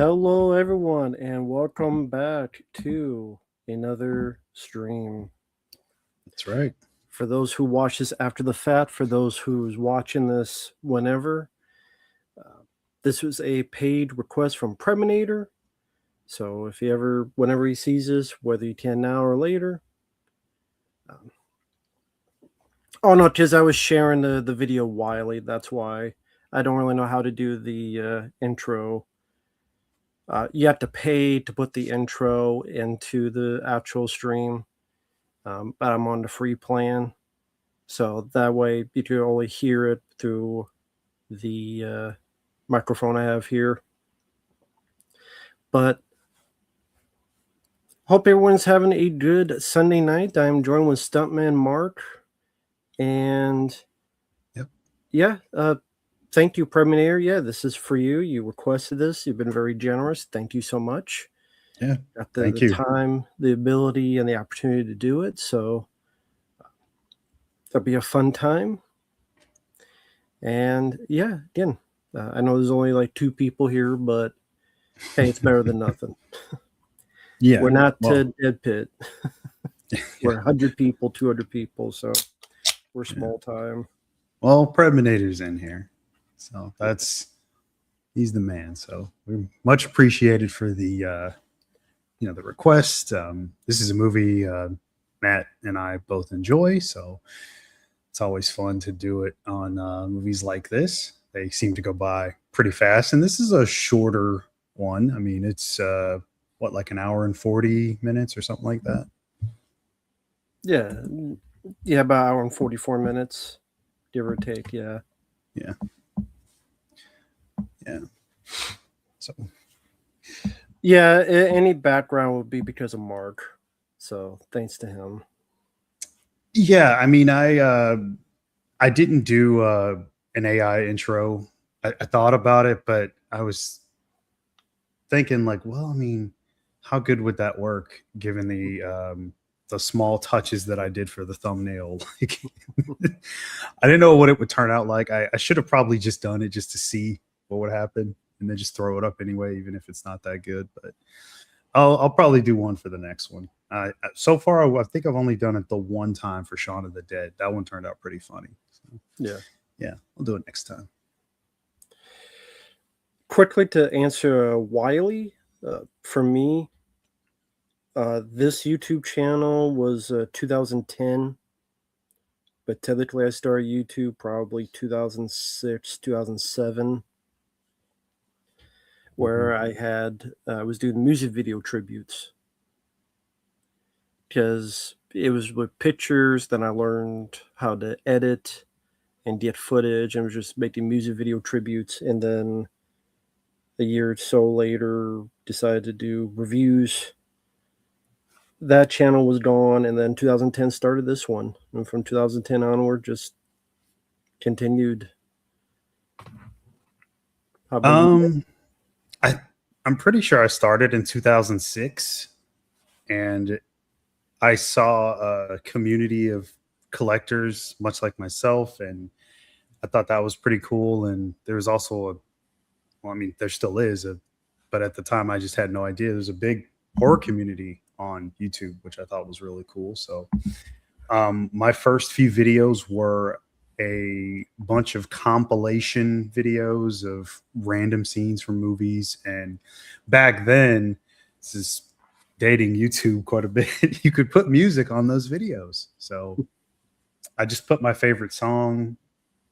Hello, everyone, and welcome back to another stream. That's right. For those who watch this after the fact, for those who's watching this whenever, this was a paid request from Predminator. So if he whenever he sees this, whether he can now or later. Oh no, because I was sharing the video Wiley. That's why I don't really know how to do the intro. You have to pay to put the intro into the actual stream, but I'm on the free plan, so that way you can only hear it through the microphone I have here. But hope everyone's having a good Sunday night. I'm joined with Stuntman Mark, and thank you, Predminator. Yeah, this is for you. You requested this. You've been very generous. Thank you so much. Yeah, got thank the you. time, the ability, and the opportunity to do it. So that'll be a fun time. And yeah, again, I know there's only like 2 people here, but hey, it's better than nothing. Yeah, we're not Dead Pit. We're yeah. 100 people, 200 people, so we're small time. Well, Predminator's in here, so he's the man. So we're much appreciated for the the request. This is a movie Matt and I both enjoy, so it's always fun to do it on movies like this. They seem to go by pretty fast, and this is a shorter one. I mean, it's like an hour and 40 minutes or something like that. Yeah, about an hour and 44 minutes, give or take. Yeah. So yeah, any background would be because of Mark, so thanks to him. Yeah, I mean, I didn't do an AI intro. I thought about it, but I was thinking like, well, I mean, how good would that work given the small touches that I did for the thumbnail? Like, I didn't know what it would turn out like. I should have probably just done it just to see what would happen, and then just throw it up anyway, even if it's not that good. But I'll probably do one for the next one. So far, I think I've only done it the one time for Shaun of the Dead. That one turned out pretty funny. So, yeah, I'll do it next time. Quickly to answer Wiley, for me, this YouTube channel was 2010, but technically I started YouTube probably 2006, 2007, where I was doing music video tributes, because it was with pictures. Then I learned how to edit and get footage, and was just making music video tributes. And then a year or so later, decided to do reviews. That channel was gone, and then 2010 started this one, and from 2010 onward, just continued. How about you? I'm pretty sure I started in 2006, and I saw a community of collectors, much like myself, and I thought that was pretty cool. And there was also there still is but at the time I just had no idea. There's a big horror community on YouTube, which I thought was really cool. So my first few videos were a bunch of compilation videos of random scenes from movies. And back then, this is dating YouTube quite a bit, you could put music on those videos. So I just put my favorite song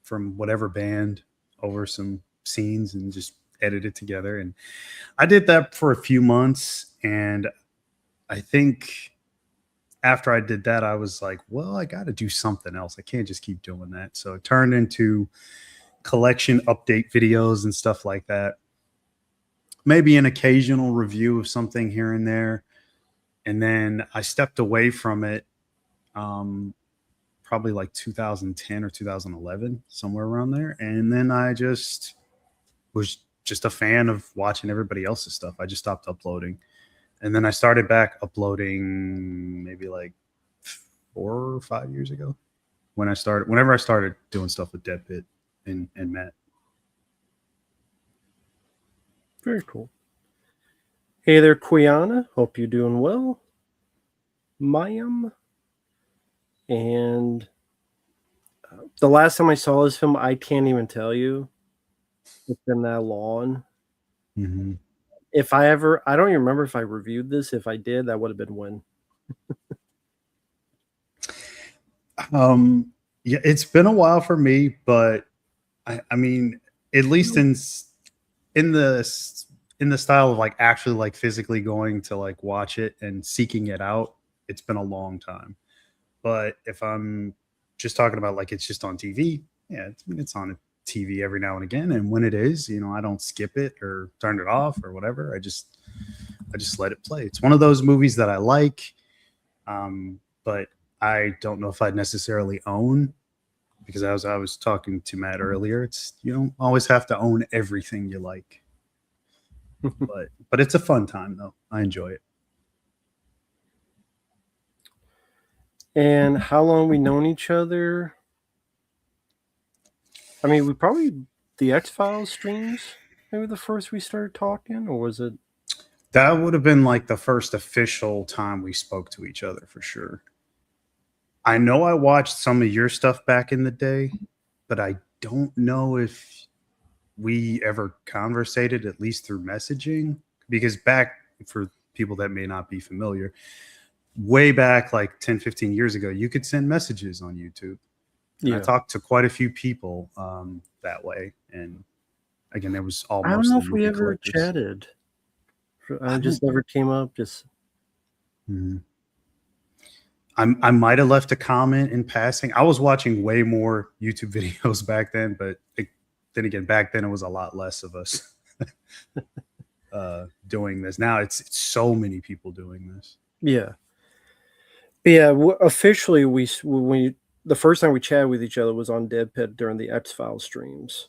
from whatever band over some scenes and just edit it together. And I did that for a few months. And I think after I did that, I was like, well, I got to do something else. I can't just keep doing that. So it turned into collection update videos and stuff like that. Maybe an occasional review of something here and there. And then I stepped away from it probably like 2010 or 2011, somewhere around there. And then I just was just a fan of watching everybody else's stuff. I just stopped uploading. And then I started back uploading maybe like 4 or 5 years ago whenever I started doing stuff with Dead Pit and Matt. Very cool. Hey there, Quiana. Hope you're doing well. Mayim. And the last time I saw this film, I can't even tell you. It's been that long. Mm-hmm. If I ever, I don't even remember if I reviewed this. If I did, that would have been when. Yeah, it's been a while for me, but I mean, at least in the in the style of like actually like physically going to like watch it and seeking it out, it's been a long time. But if I'm just talking about like it's just on TV, yeah, it's on TV every now and again, and when it is, I don't skip it or turn it off or whatever. I just let it play. It's one of those movies that I like, but I don't know if I'd necessarily own, because as I was talking to Matt earlier, it's you don't always have to own everything you like. But it's a fun time though. I enjoy it. And how long we known each other? I mean, we probably the X Files streams. Maybe the first we started talking, or was it? That would have been like the first official time we spoke to each other for sure. I know I watched some of your stuff back in the day, but I don't know if we ever conversated at least through messaging, because back, for people that may not be familiar, way back like 10, 15 years ago, you could send messages on YouTube. And I Yeah. talked to quite a few people that way. And again, it was all I don't know mostly if we movie ever collectors. chatted. I I just don't. never came up. Just Mhm. I might have left a comment in passing. I was watching way more YouTube videos back then, but then again, back then it was a lot less of us doing this. Now it's so many people doing this. yeah. But yeah, officially we the first time we chatted with each other was on Dead Pit during the X Files streams,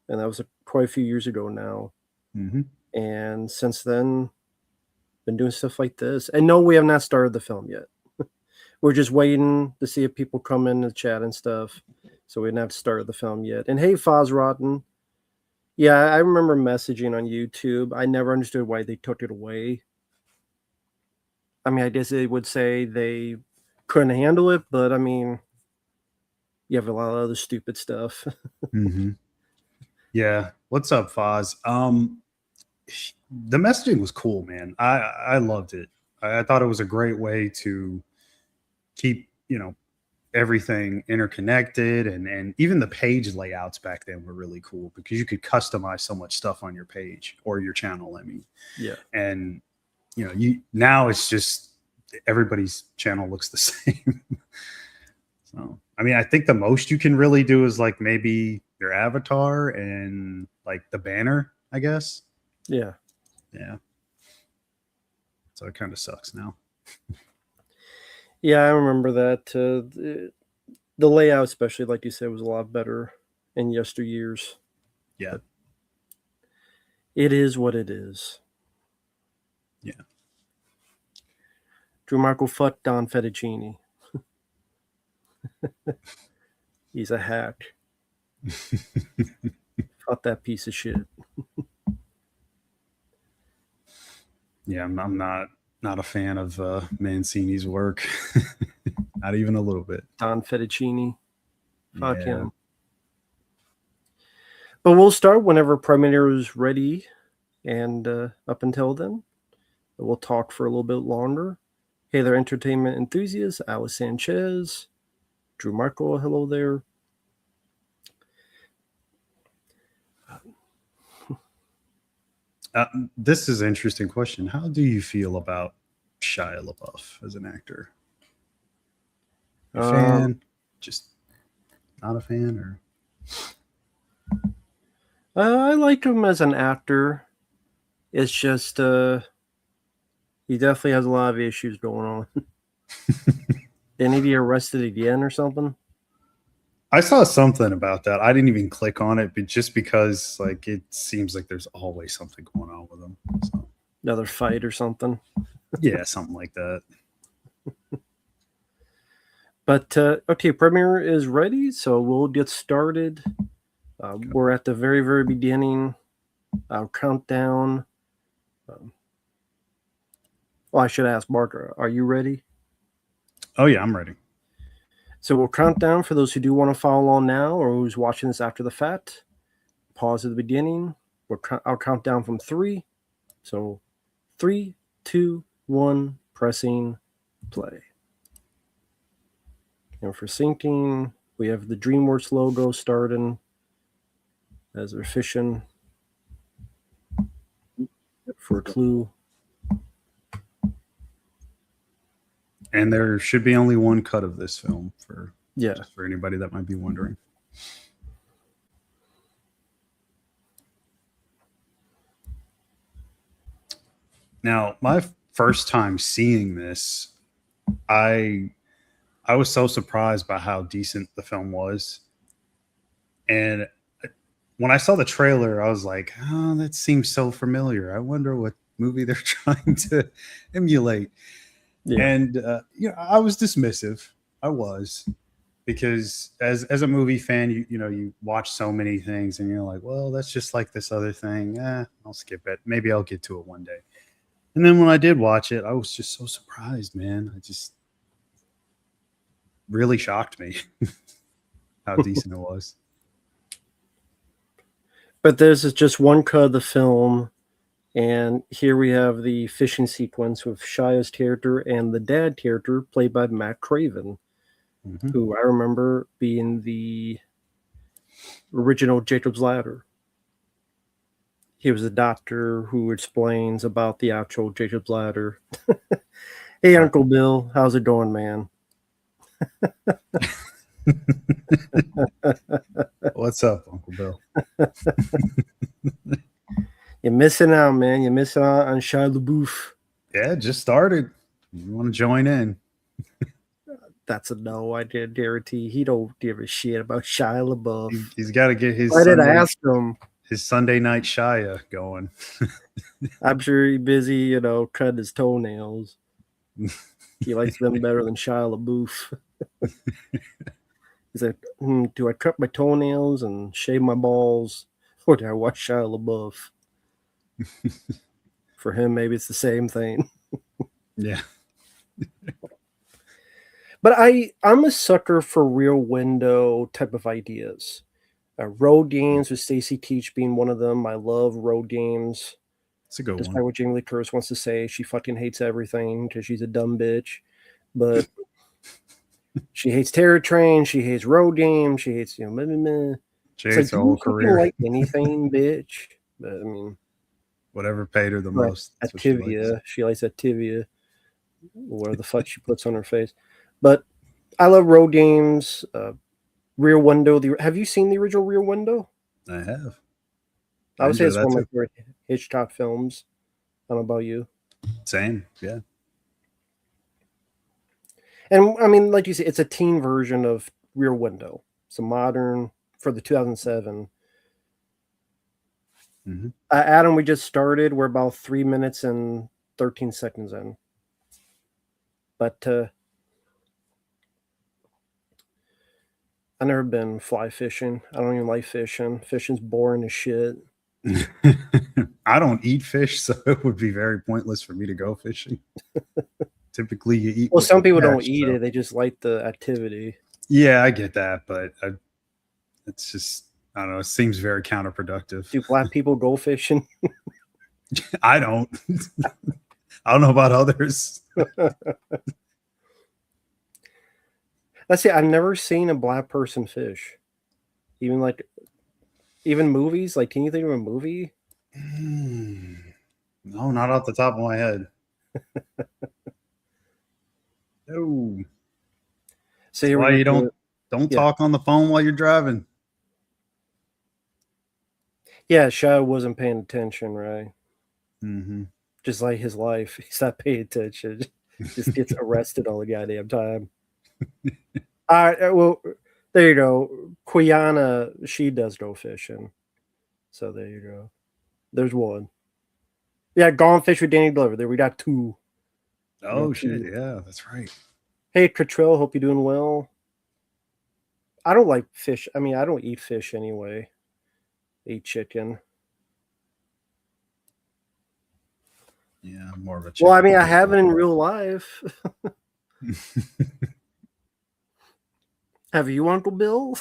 and that was quite a few years ago now. Hmm. And since then, been doing stuff like this. And no, we have not started the film yet. We're just waiting to see if people come in the chat and stuff. So we didn't have to start the film yet. And hey, Foz Rotten. Yeah, I remember messaging on YouTube. I never understood why they took it away. I mean, I guess they would say they couldn't handle it, but I mean, you have a lot of other stupid stuff. Hmm. Yeah. What's up, Foz? The messaging was cool, man. I loved it. I thought it was a great way to keep everything interconnected, and even the page layouts back then were really cool because you could customize so much stuff on your page or your channel. I mean, Yeah. and you now it's just everybody's channel looks the same. So I mean, I think the most you can really do is like maybe your avatar and like the banner, I guess. Yeah. Yeah. So it kind of sucks now. Yeah, I remember that. The layout, especially like you said, was a lot better in yesteryears. Yeah. But it is what it is. Yeah. Drew Marco fucked Don Fettuccine. He's a hack. Fuck that piece of shit. Yeah, I'm not a fan of Mancini's work. Not even a little bit. Don Fettuccine. Fuck Yeah. him. But we'll start whenever Predminator is ready. And up until then, we'll talk for a little bit longer. Hey there, entertainment enthusiasts. Alice Sanchez. Drew Marco, hello there. This is an interesting question. How do you feel about Shia LaBeouf as an actor? You a fan? Just not a fan, or? I like him as an actor. It's just he definitely has a lot of issues going on. Didn't he get arrested again or something? I saw something about that. I didn't even click on it, but just because like it seems like there's always something going on with him. So Another fight or something. yeah, something like that. But okay, Premiere is ready, so we'll get started. We're at the very, very beginning. Countdown. Well, I should ask Mark, are you ready? Oh yeah, I'm ready. So we'll count down for those who do want to follow along now or who's watching this after the fact. Pause at the beginning. I'll count down from 3. So 3, 2, 1, pressing play. And for syncing, we have the DreamWorks logo starting as they're fishing for a clue. And there should be only one cut of this film Yeah. just for anybody that might be wondering. Now, my first time seeing this, I was so surprised by how decent the film was. And when I saw the trailer, I was like, "Oh, that seems so familiar. I wonder what movie they're trying to emulate." Yeah. And I was dismissive. I was, because as a movie fan, you watch so many things, and you're like, "Well, that's just like this other thing. I'll skip it. Maybe I'll get to it one day." And then when I did watch it, I was just so surprised, man. I just really shocked me how decent it was. But there's just one cut of the film, and here we have the fishing sequence with Shia's character and the dad character played by Matt Craven, who I remember being the original Jacob's Ladder. He was a doctor who explains about the actual Jacob's Ladder. Hey, Uncle Bill, how's it going, man? What's up, Uncle Bill? You're missing out, man. You're missing out on Shia LaBeouf. Yeah, just started. You want to join in? That's a no. I did guarantee he don't give a shit about Shia LaBeouf. He's got to get his Why did I ask him? His Sunday night Shia going. I'm sure he's busy, cutting his toenails. He likes them better than Shia LaBeouf. He's like, do I cut my toenails and shave my balls, or do I watch Shia LaBeouf? For him, maybe it's the same thing. Yeah. But I'm a sucker for Rear Window type of ideas. Road games with Stacy Keach being one of them. I love road games. It's a good Despite one. what Jamie Lee Curtis wants to say, she fucking hates everything because she's a dumb bitch. But she hates Terror Train. She hates road games. She hates, meh, meh, meh. She hates her whole career. Like anything, bitch. But I mean, whatever paid her the most. Activia. She likes Activia. Whatever the fuck she puts on her face. But I love road games. Rear Window. Have you seen the original Rear Window? I have. I would say it's one of my favorite Hitchcock films. I don't know about you. Same, yeah. And I mean, like you said, it's a teen version of Rear Window. It's a modern for the 2007. Mm-hmm. Adam, we just started. We're about 3 minutes and 13 seconds in. But I've never been fly fishing. I don't even like fishing. Fishing's boring as shit. I don't eat fish, so it would be very pointless for me to go fishing. Typically, you eat. Well, some people don't eat it; they just like the activity. Yeah, I get that, but it's just, I don't know. It seems very counterproductive. Do black people go fishing? I don't. I don't know about others. Let's see. I've never seen a black person fish. Even movies. Like, can you think of a movie? No, not off the top of my head. No. So why you don't talk on the phone while you're driving. Yeah, Shia wasn't paying attention, right? Mm-hmm. Just like his life, he's not paying attention. Just gets arrested all the goddamn time. Well, there you go. Quiana, she does go fishing. So there you go. There's one. Yeah, Gone Fish with Danny Glover. There we got 2. Oh shit! Yeah, that's right. Hey, Catrell, hope you're doing well. I don't like fish. I mean, I don't eat fish anyway. I eat chicken. Yeah, more of a Well, I mean, chicken I have it person. in real life. Have you, Uncle Bill?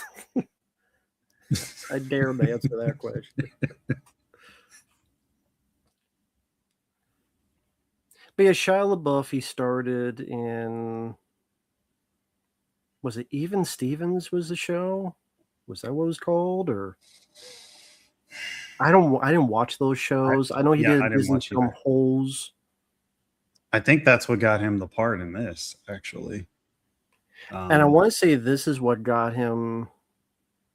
I dare to answer that question. But yeah, Shia LaBeouf, he started in, was it Even Stevens was the show? Was that what it was called? Or I didn't watch those shows. I know he Yeah, I did didn't Disney watch film either. Holes. I think that's what got him the part in this, actually. And I want to say this is what got him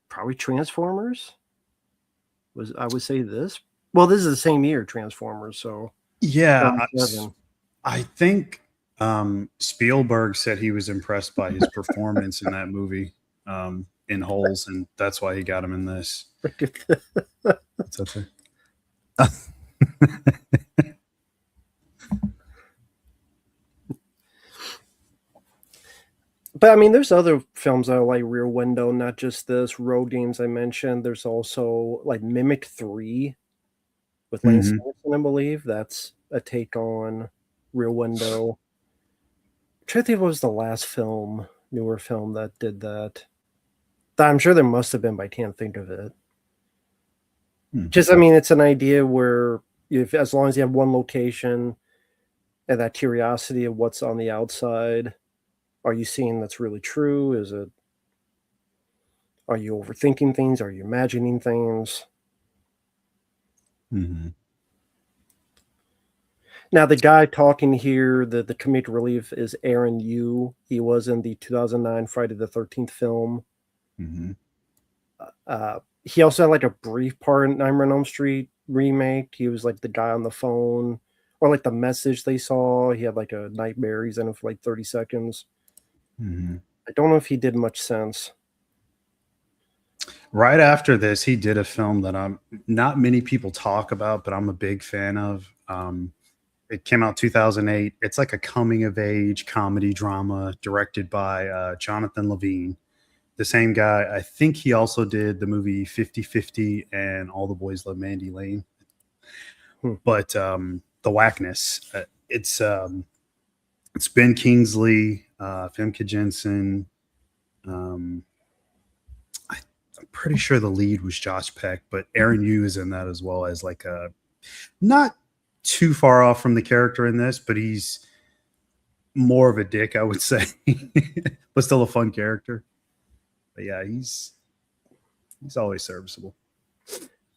probably Transformers. I would say this. Well, this is the same year, Transformers, so Yeah, 37. I think Spielberg said he was impressed by his performance in that movie, in Holes, and that's why he got him in this. What's up there? But I mean, there's other films I like, Rear Window, not just this. Road Games I mentioned. There's also like Mimic 3 with Lance Mhm. Henriksen, I believe. That's a take on Rear Window. I'm trying to think what was the last film, newer film that did that. I'm sure there must have been, but I can't think of it. Just, I mean, it's an idea where if as long as you have one location and that curiosity of what's on the outside, are you seeing that's really true? Are you overthinking things? Are you imagining things? Mhm. Now, the guy talking here, the comedic relief is Aaron Yu. He was in the 2009 Friday the 13th film. Mhm. He also had like a brief part in Nightmare on Elm Street remake. He was like the guy on the phone, or like the message they saw. He had like a nightmare. He's in it for like 30 seconds. Mhm. I don't know if he did much since. Right after this, he did a film that I'm not many people talk about, but I'm a big fan of. It came out 2008. It's like a coming of age comedy drama directed by Jonathan Levine, the same guy. I think he also did the movie 50-50 and All the Boys Love Mandy Lane. Hmm. But the whackness, it's Ben Kingsley, Femke Jensen. Um, I'm pretty sure the lead was Josh Peck, but Aaron Yu is in that as well as like a not too far off from the character in this, but he's more of a dick, I would say, but still a fun character. But yeah, he's always serviceable.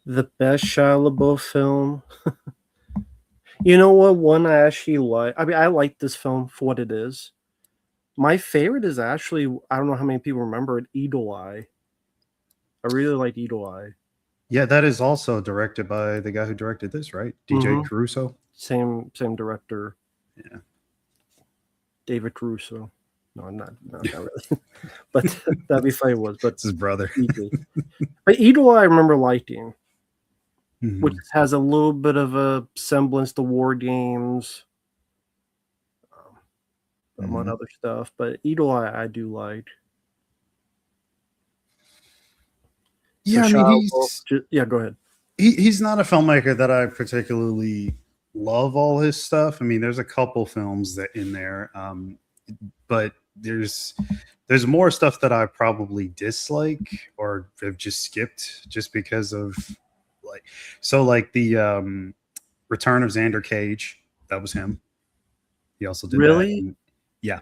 The best Shia LaBeouf film. You know what? One I actually like. I mean, I like this film for what it is. My favorite is actually, I don't know how many people remember it, Eagle Eye. I really like Eagle Eye. Yeah, that is also directed by the guy who directed this, right? DJ Mm-hmm. Caruso. Same director, Yeah. David Caruso. No, not really. But that'd be funny was, but It's his brother. easy. But Eagle Eye I remember liking, which Mhm. has a little bit of a semblance to War Games, among Mhm. other stuff. But Eagle Eye I do like. So Yeah, I mean Shia LaBeouf, yeah, go ahead. he's not a filmmaker that I particularly love all his stuff. I mean, there's a couple films that in there, but there's more stuff that I probably dislike or have just skipped just because of like the Return of Xander Cage. That was him. He also did that. Really? And yeah,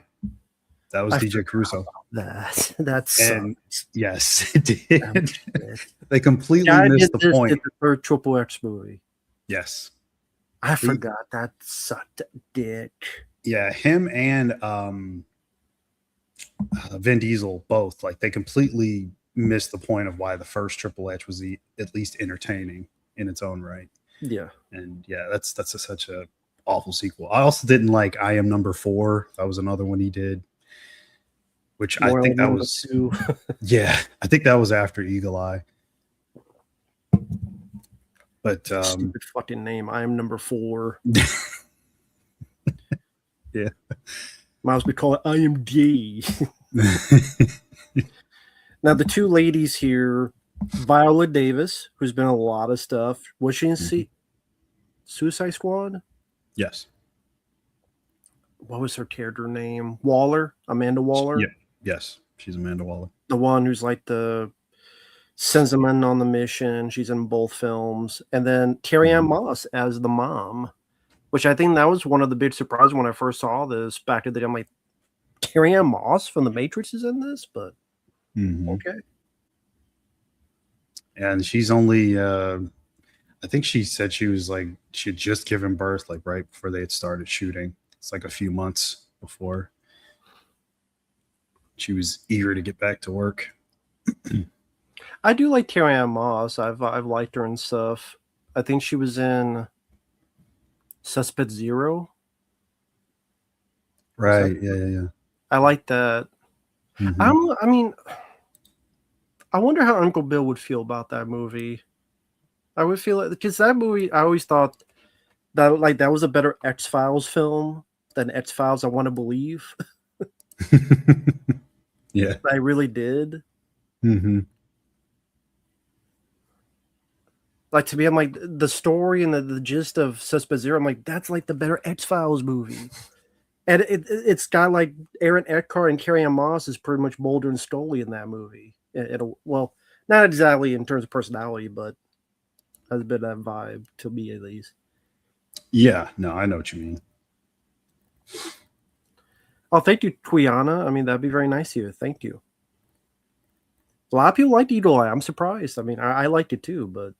that was I DJ forgot Caruso. that. That And sucks. yes, it Oh, did. shit. They completely Guy did missed the this, did point. the third Triple X movie. Yes. I He, forgot that sucked dick. yeah, him and Vin Diesel both like they completely missed the point of why the first Triple H was at least entertaining in its own right. Yeah. And yeah, such a awful sequel. I also didn't like I Am Number 4. That was another one he did, which I More think like that number was two. yeah, I think that was after Eagle Eye. But Stupid fucking name. I am number 4. yeah. Might as well call it I am gay. Now the two ladies here, Viola Davis, who's been in a lot of stuff. Was she in Mhm. Suicide Squad? Yes. what was her character name? Waller, Amanda Waller, Yeah. Yes, she's Amanda Waller. the one who's like the sends them in on the mission. She's in both films, and then Carrie Ann Moss as the mom, which I think that was one of the big surprises when I first saw this back in the day. I'm like, Carrie Ann Moss from The Matrix is in this, but okay. And she's only, I think she said she was like, she had just given birth, like right before they had started shooting. It's like a few months before. She was eager to get back to work. I do like Carrie Ann Moss. I've liked her and stuff. I think she was in Suspect Zero. Right. Yeah. I like that. I mean, I wonder how Uncle Bill would feel about that movie. I would feel like, because that movie, I always thought that like that was a better X-Files film than X-Files I Want to Believe. Yeah. I really did. Like, to me, I'm like, the story and the gist of Suspect Zero, I'm like, that's like the better X-Files movie. And it's got like Aaron Eckhart and Carrie Ann Moss is pretty much Mulder and Scully in that movie. Well, not exactly in terms of personality, but has a bit of that vibe to me at least. Yeah, no, I know what you mean. Oh, thank you, Twiana. I mean, that'd be very nice of you. Thank you. A lot of people liked Eagle Eye. I'm surprised. I mean, I liked it too, but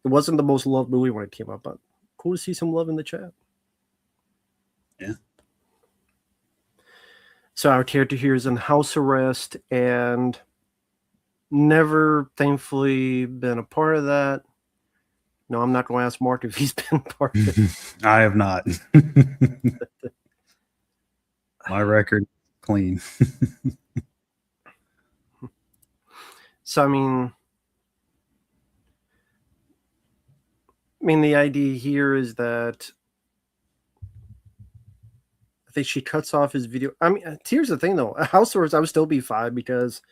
it wasn't the most loved movie when it came out. But cool to see some love in the chat. Yeah. So our character here is in house arrest and never, thankfully, been a part of that. No, I'm not going to ask Mark if he's been part of it. I have not. My record clean. So, I mean, the idea here is that I think she cuts off his video. I mean, here's the thing though. House arrest, I would still be fine because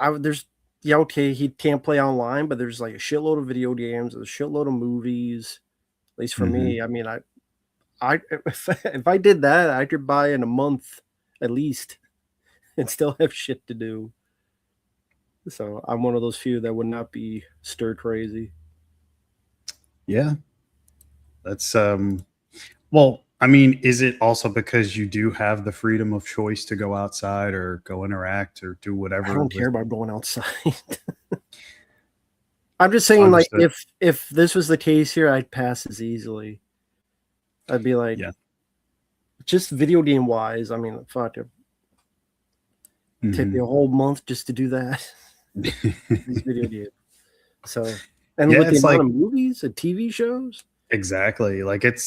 okay, he can't play online, but there's like a shitload of video games, there's a shitload of movies. At least for me, I mean, if I did that, I could buy in a month at least, and still have shit to do. So I'm one of those few that would not be stir crazy. Yeah, that's well, I mean, is it also because you do have the freedom of choice to go outside or go interact or do whatever? I don't care about going outside. I'm just saying, Understood. like, if this was the case here, I'd pass as easily. I'd be like, yeah, just video game wise, I mean, fuck it. Take me a whole month just to do that. These video games. So, and yeah, with the it's amount like of movies and TV shows, exactly like it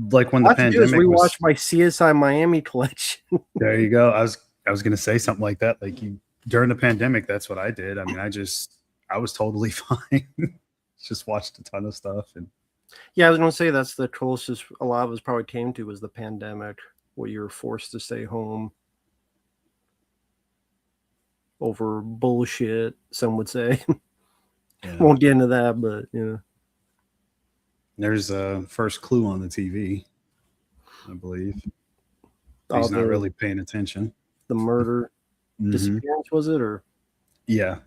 like when all the I have to do is pandemic rewatch was. my CSI Miami collection. There you go. I was gonna say something like that. Like you during the pandemic, that's what I did. I mean, I was totally fine. Just watched a ton of stuff and Yeah, I was gonna say that's the closest a lot of us probably came to was the pandemic, where you were forced to stay home over bullshit, some would say. yeah. Won't get into that, but yeah. There's a first clue on the TV, I believe. Oh, He's not really paying attention. The murder disappearance, was it? Or yeah.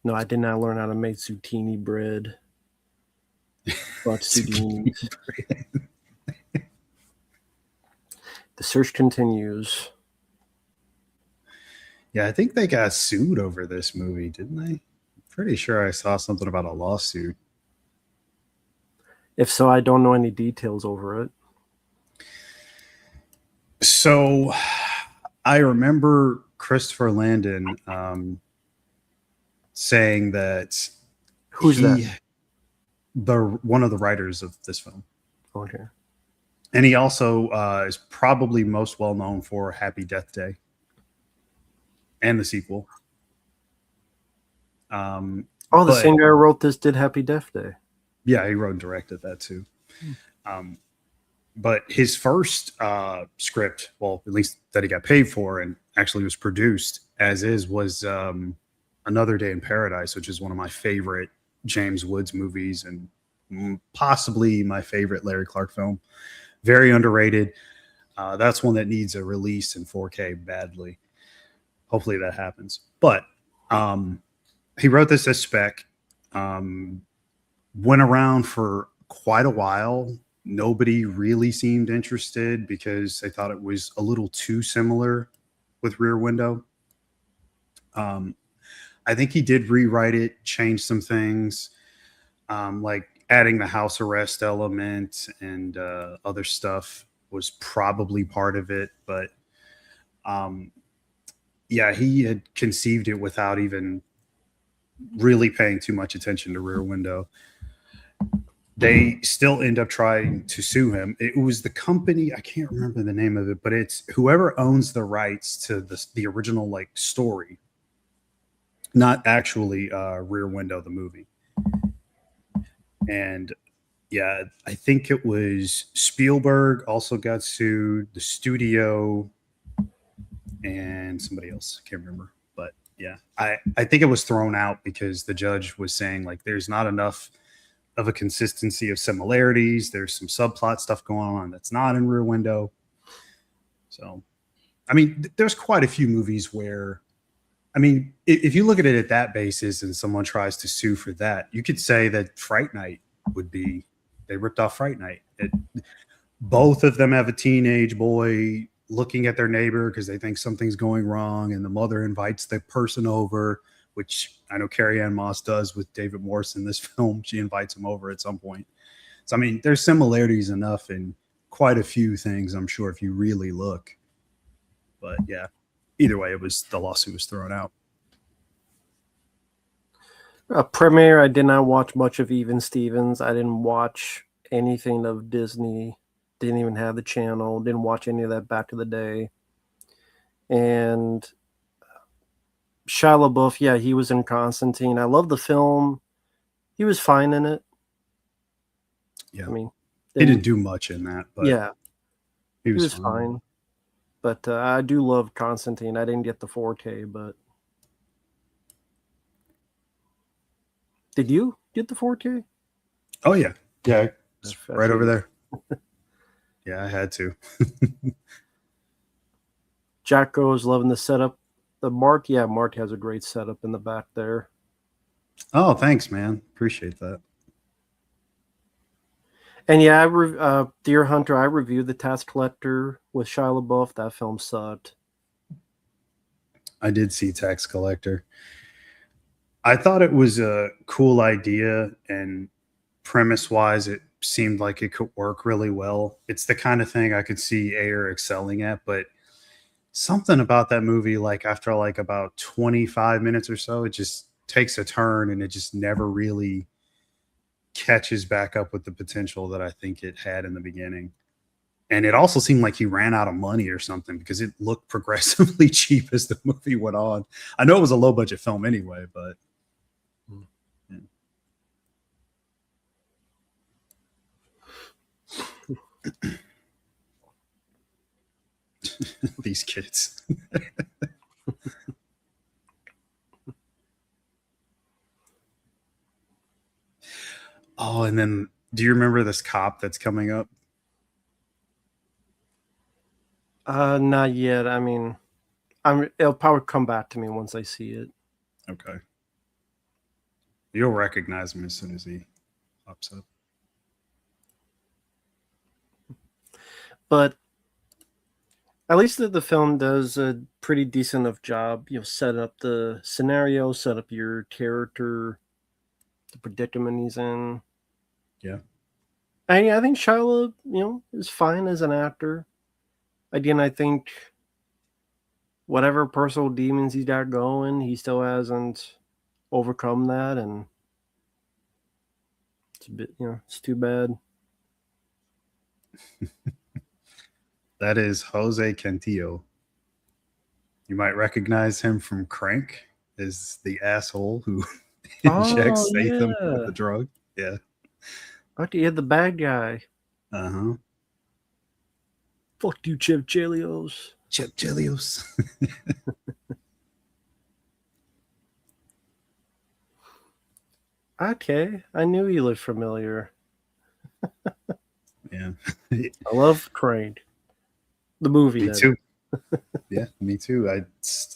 No, I did not learn how to make zucchini bread. But zucchini. The search continues. Yeah, I think they got sued over this movie, didn't they? I'm pretty sure I saw something about a lawsuit. If so, I don't know any details over it. So I remember Christopher Landon saying that Who's that? One of the writers of this film. Okay. And he also is probably most well known for Happy Death Day and the sequel. The same guy who wrote this did Happy Death Day. Yeah, he wrote and directed that too. But his first script, well, at least that he got paid for and actually was produced as is, was Another Day in Paradise, which is one of my favorite James Woods movies and possibly my favorite Larry Clark film. Very underrated. That's one that needs a release in 4K badly. Hopefully that happens. But um, he wrote this as spec. Um, Went around for quite a while. Nobody really seemed interested because they thought it was a little too similar with Rear Window. Um, I think he did rewrite it, change some things, like adding the house arrest element and other stuff was probably part of it. But um, yeah, he had conceived it without even really paying too much attention to Rear Window. They still end up trying to sue him. It was the company, I can't remember the name of it, but it's whoever owns the rights to the original like story, not actually Rear Window the movie. And yeah, I think it was Spielberg also got sued, the studio, and somebody else. I can't remember. But yeah, I think it was thrown out because the judge was saying like there's not enough of a consistency of similarities. There's some subplot stuff going on that's not in Rear Window. So, I mean, there's quite a few movies where, I mean, if you look at it at that basis and someone tries to sue for that, you could say that Fright Night would be, they ripped off Fright Night. Both of them have a teenage boy looking at their neighbor because they think something's going wrong, and the mother invites the person over, which I know Carrie Ann Moss does with David Morse in this film. She invites him over at some point. So, I mean, there's similarities enough in quite a few things, I'm sure, if you really look. But yeah, either way, the lawsuit was thrown out. Premiere, I did not watch much of Even Stevens. I didn't watch anything of Disney. Didn't even have the channel. Didn't watch any of that back to the day. And Shia LaBeouf, yeah, he was in Constantine. I love the film. He was fine in it. Yeah, I mean, he didn't do much in that, but yeah, he was fine. fine. But I do love Constantine. I didn't get the 4K, but did you get the 4K? Oh yeah, yeah, it's I right over figured. there. Yeah, I had to. Jacko is loving the setup. The Mark, yeah, Mark has a great setup in the back there. Oh, thanks, man. Appreciate that. And yeah, Deer Hunter, I reviewed The Tax Collector with Shia LaBeouf. That film sucked. I did see Tax Collector. I thought it was a cool idea, and premise wise, it seemed like it could work really well. It's the kind of thing I could see Ayer excelling at, but something about that movie, like after like about 25 minutes or so, it just takes a turn and it just never really catches back up with the potential that I think it had in the beginning. And it also seemed like he ran out of money or something because it looked progressively cheap as the movie went on. I know it was a low budget film anyway, but yeah. These kids. Oh, and then do you remember this cop that's coming up? Not yet. I mean, it'll probably come back to me once I see it. Okay. You'll recognize him as soon as he pops up. But at least the film does a pretty decent enough job. Set up the scenario, set up your character, the predicament he's in. Yeah. I think Shia, is fine as an actor. Again, I think whatever personal demons he's got going, he still hasn't overcome that, and it's a bit, it's too bad. That is Jose Cantillo. You might recognize him from Crank as the asshole who Oh injects Statham with yeah, the drug. Yeah. okay, you had the bad guy. Uh-huh. Fuck you, Chip Chelios. Chip Chelios. Okay, I knew you looked familiar. Yeah. I love Train, the movie. Me That too. Yeah, me too.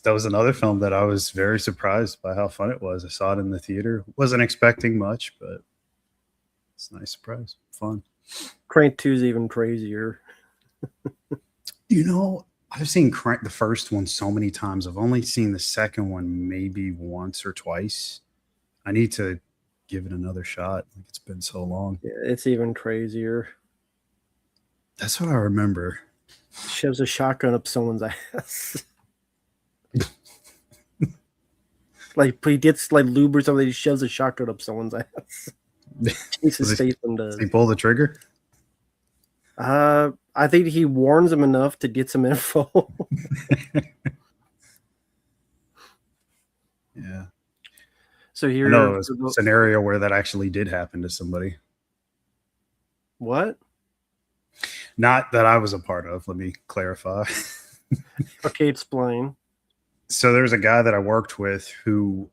That was another film that I was very surprised by how fun it was. I saw it in the theater. Wasn't expecting much, but it's a nice surprise. Fun. Train 2 is even crazier. You know, I've seen the first one so many times. I've only seen the second one maybe once or twice. I need to give it another shot. Like, it's been so long. Yeah, it's even crazier. That's what I remember. Shoves a shotgun up someone's ass. Like he gets like lube or something. He shoves a shotgun up someone's ass. Jesus Does Statham does he does. pull the trigger? I think he warns him enough to get some info. Yeah. So I here, know it was a scenario where that actually did happen to somebody. what? Not that I was a part of, let me clarify. Okay, explain. So there's a guy that I worked with who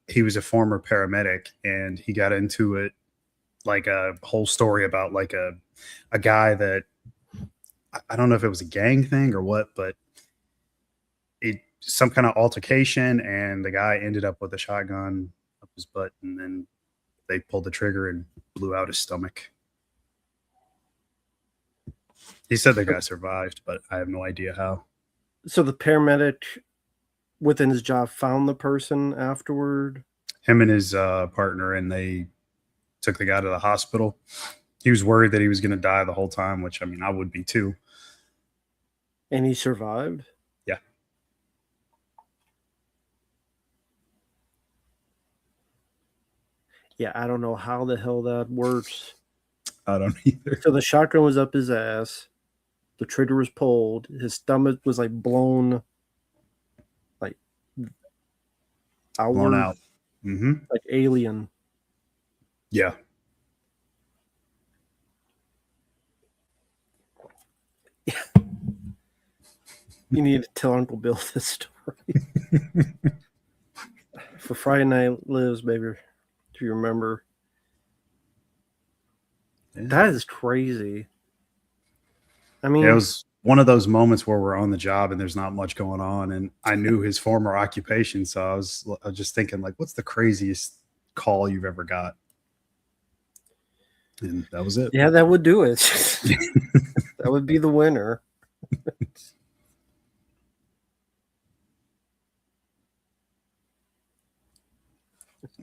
he was a former paramedic, and he got into it, like a whole story about like a guy that I don't know if it was a gang thing or what, but it some kind of altercation, and the guy ended up with a shotgun up his butt, and then they pulled the trigger and blew out his stomach. He said the guy survived, but I have no idea how. So the paramedic within his job found the person afterward. Him and his partner, and they took the guy to the hospital. He was worried that he was going to die the whole time, which, I mean, I would be too. And he survived? Yeah. Yeah, I don't know how the hell that works. I don't either. So the shotgun was up his ass. The trigger was pulled. His stomach was like blown, like outward, Blown out. Mm-hmm. like alien. Yeah. You need to tell Uncle Bill this story. For Friday Night Lives, baby. Do you remember? Yeah. That is crazy. I mean, It was one of those moments where we're on the job and there's not much going on. And I knew his former occupation. So I was just thinking, like, what's the craziest call you've ever got? And that was it. yeah, that would do it. That would be the winner.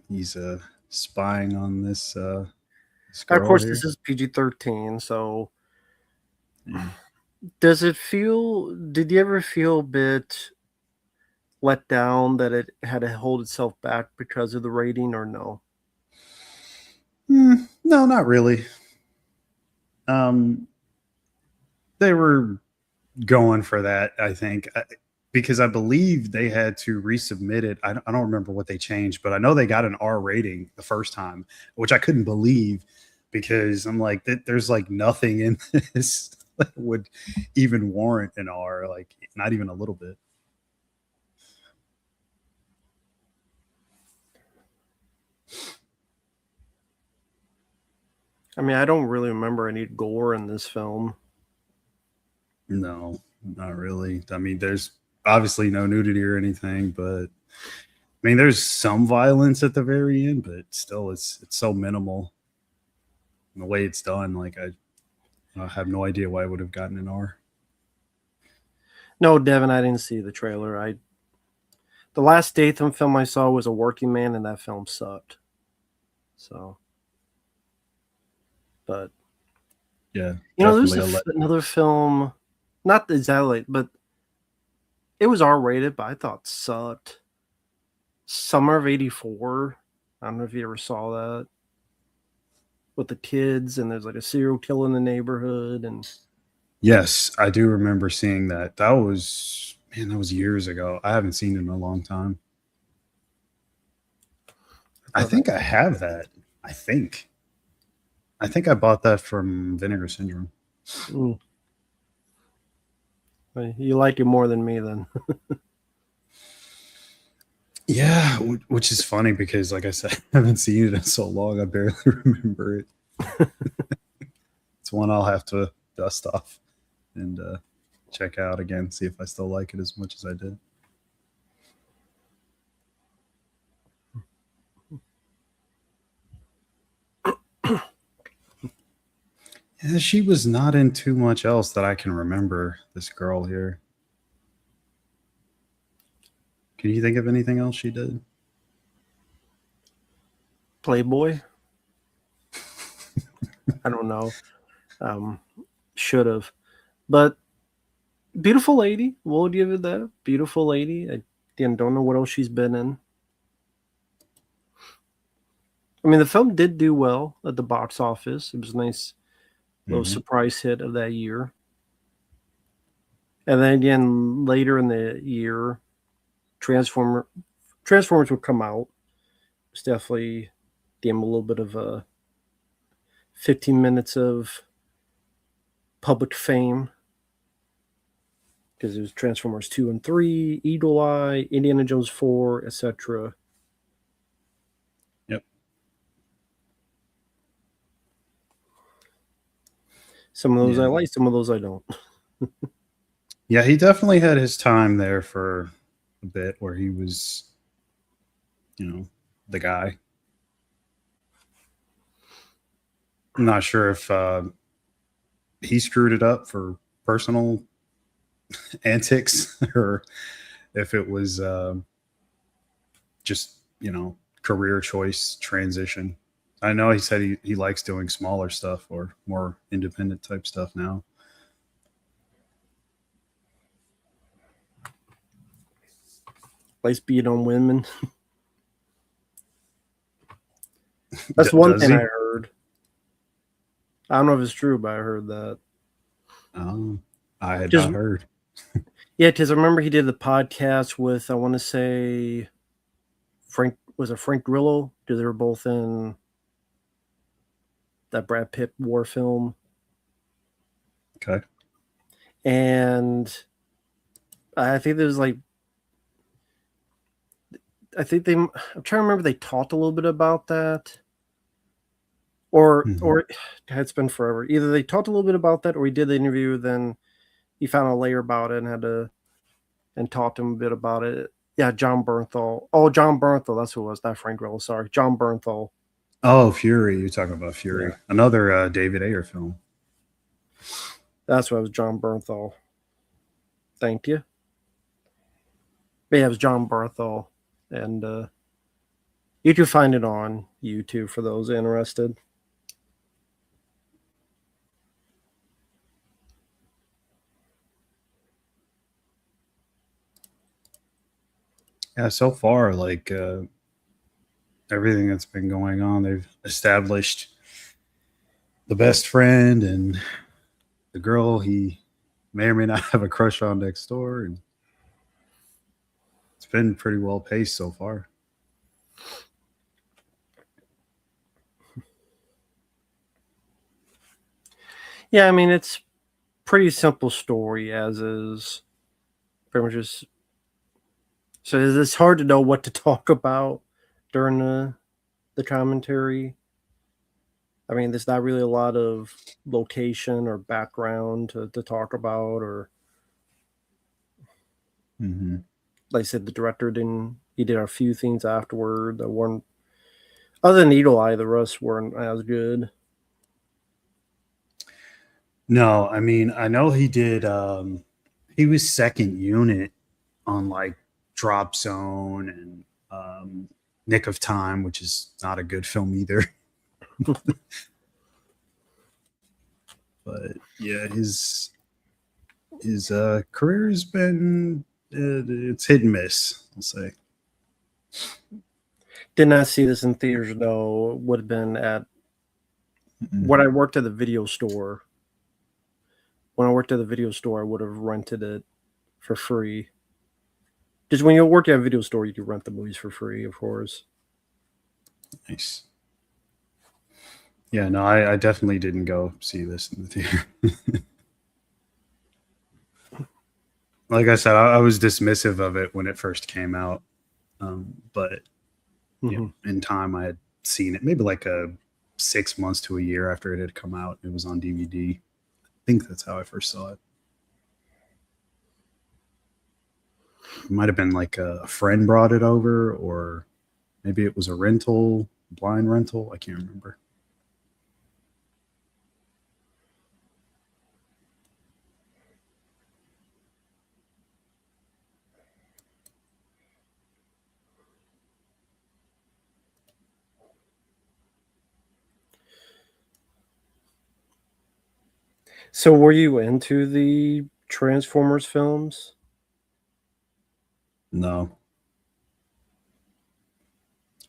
He's spying on this. Of course, here. this is PG-13, so Yeah. does it feel? Did you ever feel a bit let down that it had to hold itself back because of the rating, or no? No, not really. They were going for that, I think, because I believe they had to resubmit it. I don't remember what they changed, but I know they got an R rating the first time, which I couldn't believe, because I'm like, there's like nothing in this that would even warrant an R, like not even a little bit. I mean, I don't really remember any gore in this film. No, not really. I mean, there's obviously no nudity or anything, but I mean, there's some violence at the very end, but still, it's so minimal. And the way it's done, like I have no idea why I would have gotten an R. No, Devin, I didn't see the trailer. The last Statham film I saw was A Working Man, and that film sucked. So, but Yeah, you know, there's another film, not exactly, but it was R-rated, but I thought sucked. Summer of '84. I don't know if you ever saw that, with the kids, and there's like a serial killer in the neighborhood, and Yes, I do remember seeing that. That was years ago. I haven't seen it in a long time. I think I have that. I think I bought that from Vinegar Syndrome. You like it more than me, then. Yeah, which is funny because, like I said, I haven't seen it in so long. I barely remember it. It's one I'll have to dust off and check out again, see if I still like it as much as I did. Yeah, she was not in too much else that I can remember. This girl here. Can you think of anything else she did? Playboy. I don't know. Um, should have, but beautiful lady. We'll give it that. Beautiful lady. I again don't know what else she's been in. I mean, the film did do well at the box office. It was a nice little Mm-hmm. surprise hit of that year. And then again, later in the year, Transformers would come out. It's definitely gave him a little bit of a 15 minutes of public fame because it was Transformers 2 and 3, Eagle Eye, Indiana Jones 4, etc. Yep. Some of those I Yeah. like, some of those I don't. Yeah, he definitely had his time there for a bit where he was, the guy. I'm not sure if he screwed it up for personal antics or if it was just, career choice transition. I know he said he likes doing smaller stuff or more independent type stuff now. Likes being on women. That's one Does thing I he? heard. I don't know if it's true, but I heard that. I had Just not heard. yeah, because I remember he did the podcast with I want to say Frank was it Frank Grillo because they were both in that Brad Pitt war film, Okay. and I think there was like I think they I'm trying to remember they talked a little bit about that, Mhm. or it's been forever. Either they talked a little bit about that, or he did the interview, then he found out later about it and had to and talked to him a bit about it. Yeah, John Bernthal. Oh, John Bernthal. That's who it was. Not Frank Grillo. Sorry, John Bernthal. Oh, Fury. You're talking about Yeah, Fury, another David Ayer film. that's what it was. John Bernthal. Thank you. But yeah, it was John Bernthal, and you can find it on YouTube for those interested. Yeah, so far, like everything that's been going on, they've established the best friend and the girl he may or may not have a crush on next door, and it's been pretty well paced so far. Yeah, I mean it's pretty simple story as is. Pretty much just so it's hard to know what to talk about during the commentary. I mean, there's not really a lot of location or background to talk about, or Mm-hmm. like I said, the director didn't. He did a few things afterward that weren't other than Eagle Eye. The rest weren't as good. No, I mean, I know he did. He was second unit on like Drop Zone and Nick of Time, which is not a good film either. But yeah, his career has been it's hit and miss. I'll say. Did not see this in theaters though. Would have been at when I worked at the video store. When I worked at the video store, I would have rented it for free. Just when you work at a video store, you can rent the movies for free, of course. Nice. Yeah, no, I definitely didn't go see this in the theater. Like I said, I was dismissive of it when it first came out. But Hmm. in time, I had seen it maybe like a 6 months to a year after it had come out. It was on DVD. I think that's how I first saw it. It might have been like a friend brought it over, or maybe it was a rental, blind rental. I can't remember. So, were you into the Transformers films? No.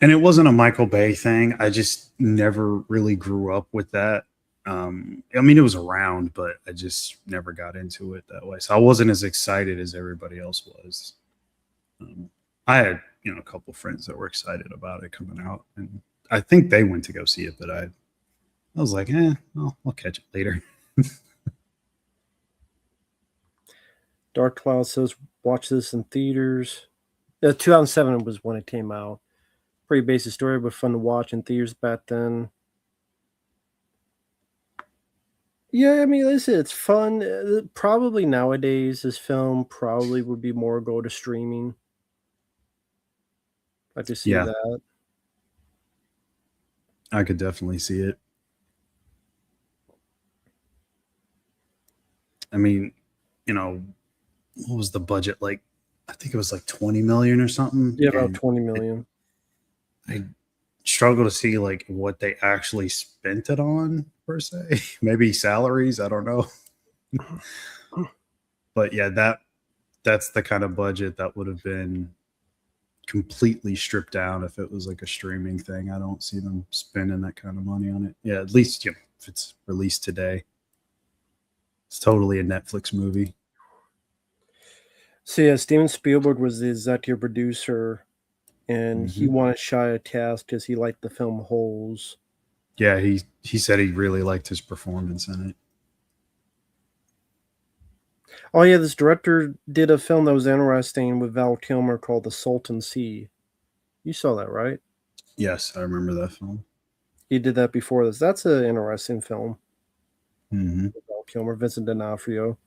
And it wasn't a Michael Bay thing. I just never really grew up with that. I mean, it was around, but I just never got into it that way. So I wasn't as excited as everybody else was. Um, I had, a couple friends that were excited about it coming out, and I think they went to go see it, but I was like, well, I'll catch it later. Dark Cloud says, watch this in theaters. 2007 was when it came out. Pretty basic story, but fun to watch in theaters back then. Yeah, I mean, listen, it's fun. Probably nowadays, this film probably would be more go to streaming. I just see Yeah, that. I could definitely see it. I mean, what was the budget like? I think it was like 20 million or something. Yeah, about And 20 it, million. I struggle to see like what they actually spent it on per se. Maybe salaries, I don't know. But yeah, that's the kind of budget that would have been completely stripped down if it was like a streaming thing. I don't see them spending that kind of money on it. Yeah, at least if it's released today. It's totally a Netflix movie. So yeah, Steven Spielberg was the executive producer, and he Hmm. wanted Shia cast because he liked the film Holes. Yeah, he said he really liked his performance in it. Oh yeah, this director did a film that was interesting with Val Kilmer called The Salton Sea. You saw that, right? Yes, I remember that film. He did that before this. That's an interesting film. Hmm. Val Kilmer, Vincent D'Onofrio.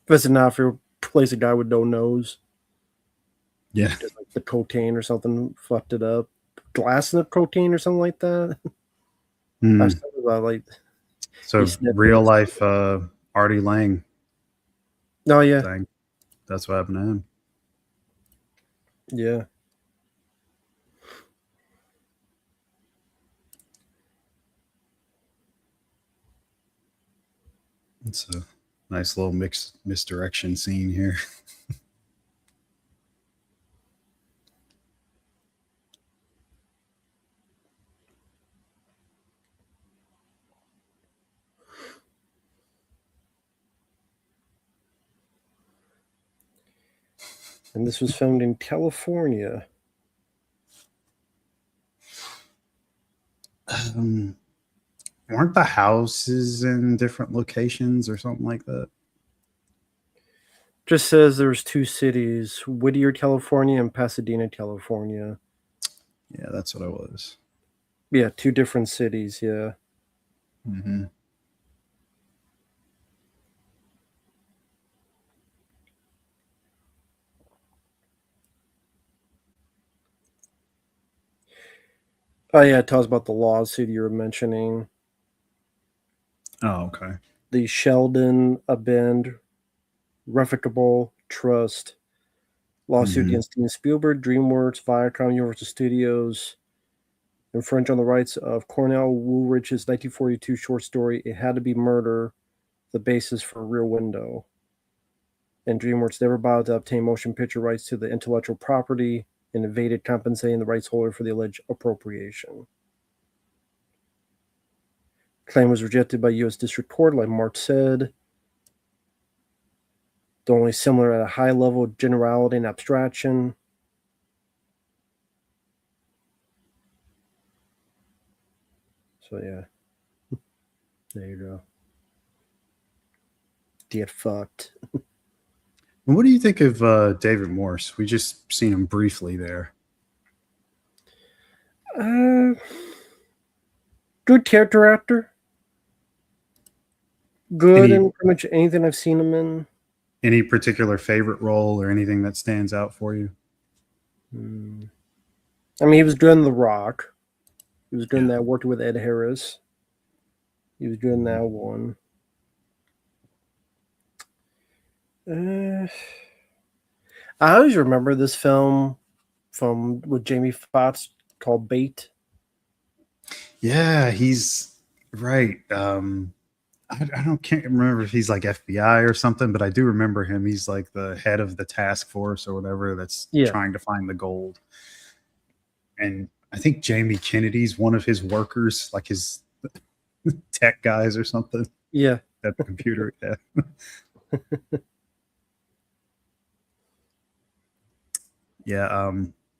Vincent D'Onofrio plays a guy with no nose. Yeah. Just like the cocaine or something fucked it up. Glass in the cocaine or something like that. I was Mm. talking about like he So sniffed real it. life Artie Lang Oh yeah, thing. That's what happened to him. yeah. It's a nice little misdirection scene here. And this was filmed in California. Um, weren't the houses in different locations or something like that? Just says there's two cities, Whittier, California and Pasadena, California. Yeah, that's what I was. Yeah, two different cities, yeah. Hmm. Oh yeah, it talks about the lawsuit you were mentioning. Oh, okay. The Sheldon Abend Revocable Trust lawsuit Hmm. against Steven Spielberg, DreamWorks, Viacom, Universal Studios, infringe on the rights of Cornell Woolrich's 1942 short story "It Had to Be Murder," the basis for Rear Window. And DreamWorks never bothered to obtain motion picture rights to the intellectual property and evaded compensating the rights holder for the alleged appropriation. Claim was rejected by U.S. District Court, like Mark said. They're only similar at a high level of generality and abstraction. So yeah, there you go. Get fucked. And what do you think of David Morse? We just seen him briefly there. Uh, Good character actor. Good Any in pretty much anything I've seen him in. any particular favorite role or anything that stands out for you? Hmm. I mean, he was doing The Rock. He was doing Yeah. that, working with Ed Harris. He was doing that one. Uh, I always remember this film from with Jamie Foxx called Bait. Yeah, he's right. I don't can't remember if he's like FBI or something, but I do remember him. He's like the head of the task force or whatever that's Yeah, trying to find the gold. And I think Jamie Kennedy's one of his workers, like his tech guys or something yeah. at the computer. Yeah. Yeah,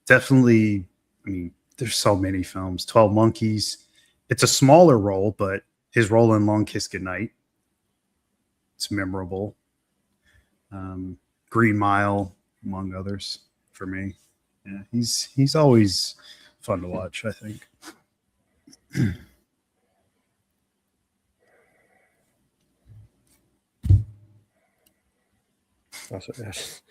definitely. I mean, there's so many films. 12 Monkeys. It's a smaller role, but his role in Long Kiss Goodnight, it's memorable. Um, Green Mile, among others, for me. Yeah, he's always fun to watch, I think. Also, yes.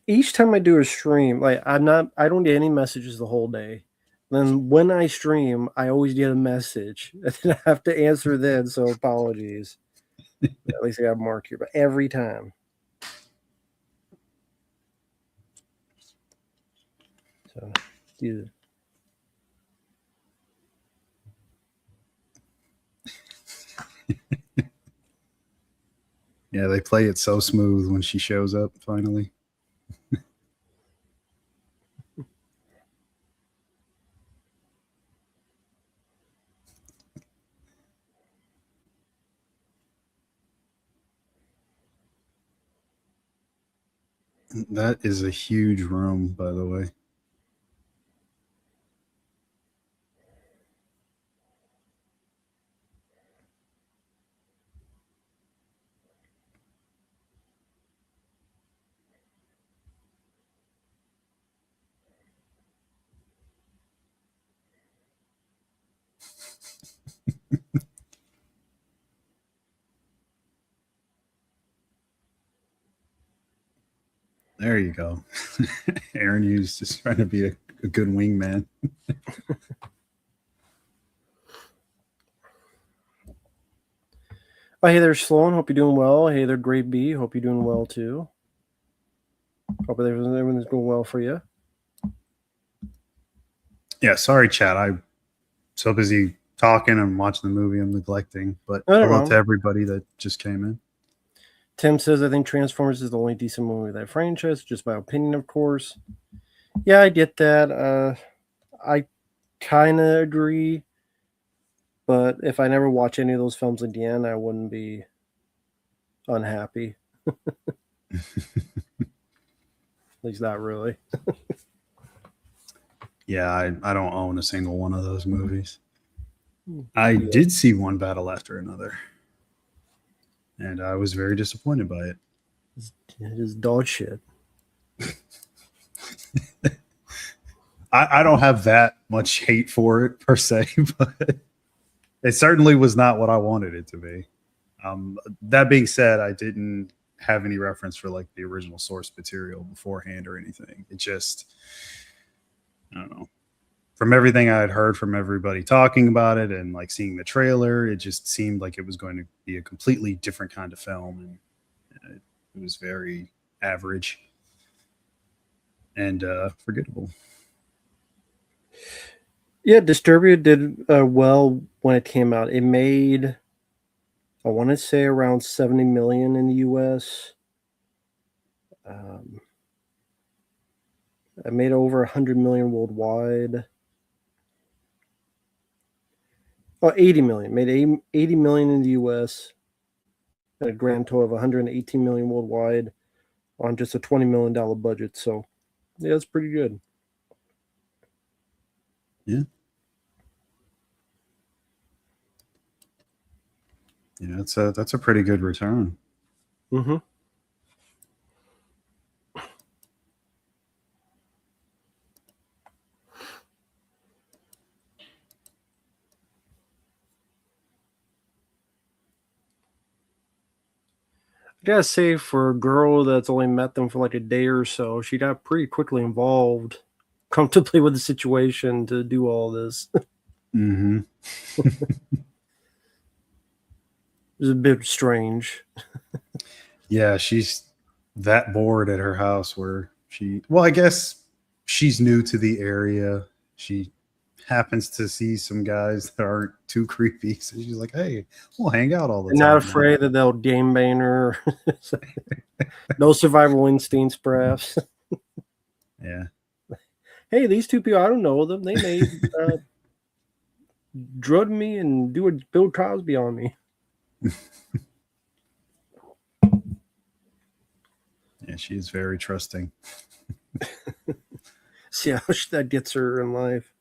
Each time I do a stream, like I don't get any messages the whole day. Then when I stream, I always get a message, and then I have to answer then. So apologies. At least I got Mark here, but every time. So, yeah. Yeah, they play it so smooth when she shows up finally. That is a huge room, by the way. There you go. Aaron Hughes just trying to be a good wingman. Oh, hey there, Sloan. Hope you're doing well. Hey there, Great B. Hope you're doing well too. Hope everything's going well for you. Yeah, sorry, Chad. I'm so busy talking and watching the movie I'm neglecting. But I don't hello to know. everybody that just came in. Tim says, I think Transformers is the only decent movie of that franchise. Just my opinion, of course. Yeah, I get that. I kind of agree. But if I never watch any of those films again, I wouldn't be unhappy. At least not really. Yeah, I don't own a single one of those movies. I Yeah. did see One Battle After Another, and I was very disappointed by it. It is dog shit. I don't have that much hate for it per se, but it certainly was not what I wanted it to be. That being said, I didn't have any reference for like the original source material beforehand or anything. It just, I don't know. From everything I had heard from everybody talking about it and like seeing the trailer, it just seemed like it was going to be a completely different kind of film, and it was very average and forgettable. Yeah, Disturbia did well when it came out. It made, I want to say, around 70 million in the US. Um, it made over 100 million worldwide. Oh, 80 million. Made 80 million in the US. A grand total of 118 million worldwide on just a $20 million budget. So, yeah, it's pretty good. Yeah. Yeah, that's a pretty good return. Mm-hmm. I gotta say, for a girl that's only met them for like a day or so, she got pretty quickly involved comfortably with the situation to do all this. It Hmm. was a bit strange. Yeah, she's that bored at her house where well, I guess she's new to the area. She happens to see some guys that aren't too creepy. So she's like, hey, we'll hang out all the And not time now. afraid that they'll game bang her. No survival instincts, perhaps. Yeah. Hey, these two people, I don't know them. They may drug me and do a Bill Cosby on me. Yeah, she is very trusting. See how that gets her in life.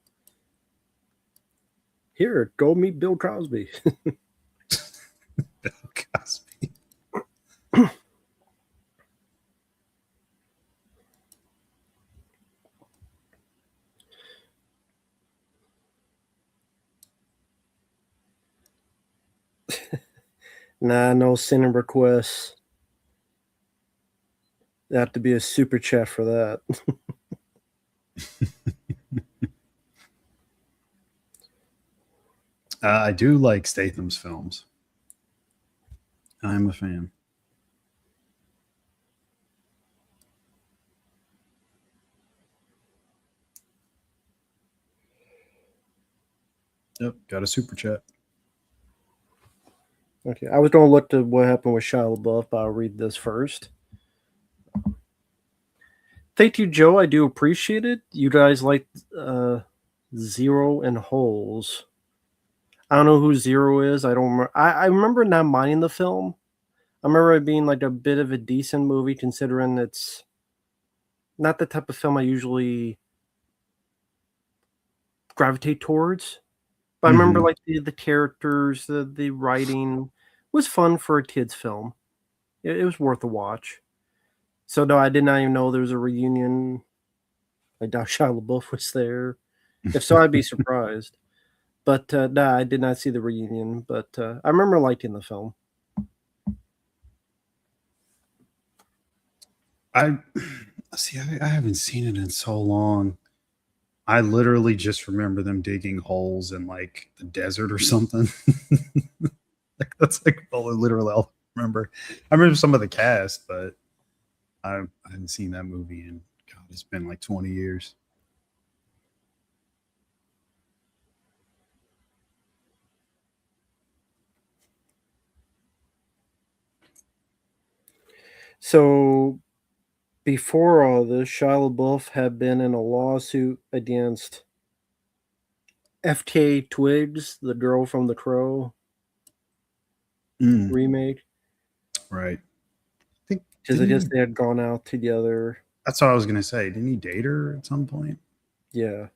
Here, go meet Bill Cosby. Bill Cosby. Nah, no sin requests. They have to be a super chat for that. I do like Statham's films. I'm a fan. Yep, got a super chat. Okay, I was going to look to what happened with Shia LaBeouf, but I'll read this first. Thank you, Joe. I do appreciate it. You guys like Zero and Holes. I don't know who Zero is. I don't remember. I remember not minding the film. I remember it being like a bit of a decent movie, considering it's not the type of film I usually gravitate towards. But I remember Hmm. like the characters, the writing was fun for a kids film. It was worth a watch. So no, I did not even know there was a reunion. Like Shia LaBeouf was there. If so, I'd be surprised. But no, I did not see the reunion. But I remember liking the film. I see. I haven't seen it in so long. I literally just remember them digging holes in like the desert or something. Like that's like literally all I remember. I remember some of the cast, but I haven't seen that movie in God. It's been like 20 years. So before all this, Shia LaBeouf had been in a lawsuit against FK Twigs, the girl from The Crow Mm, remake, right. I think because I didn't guess he? they had gone out together. That's what I was gonna say. Didn't he date her at some point? Yeah.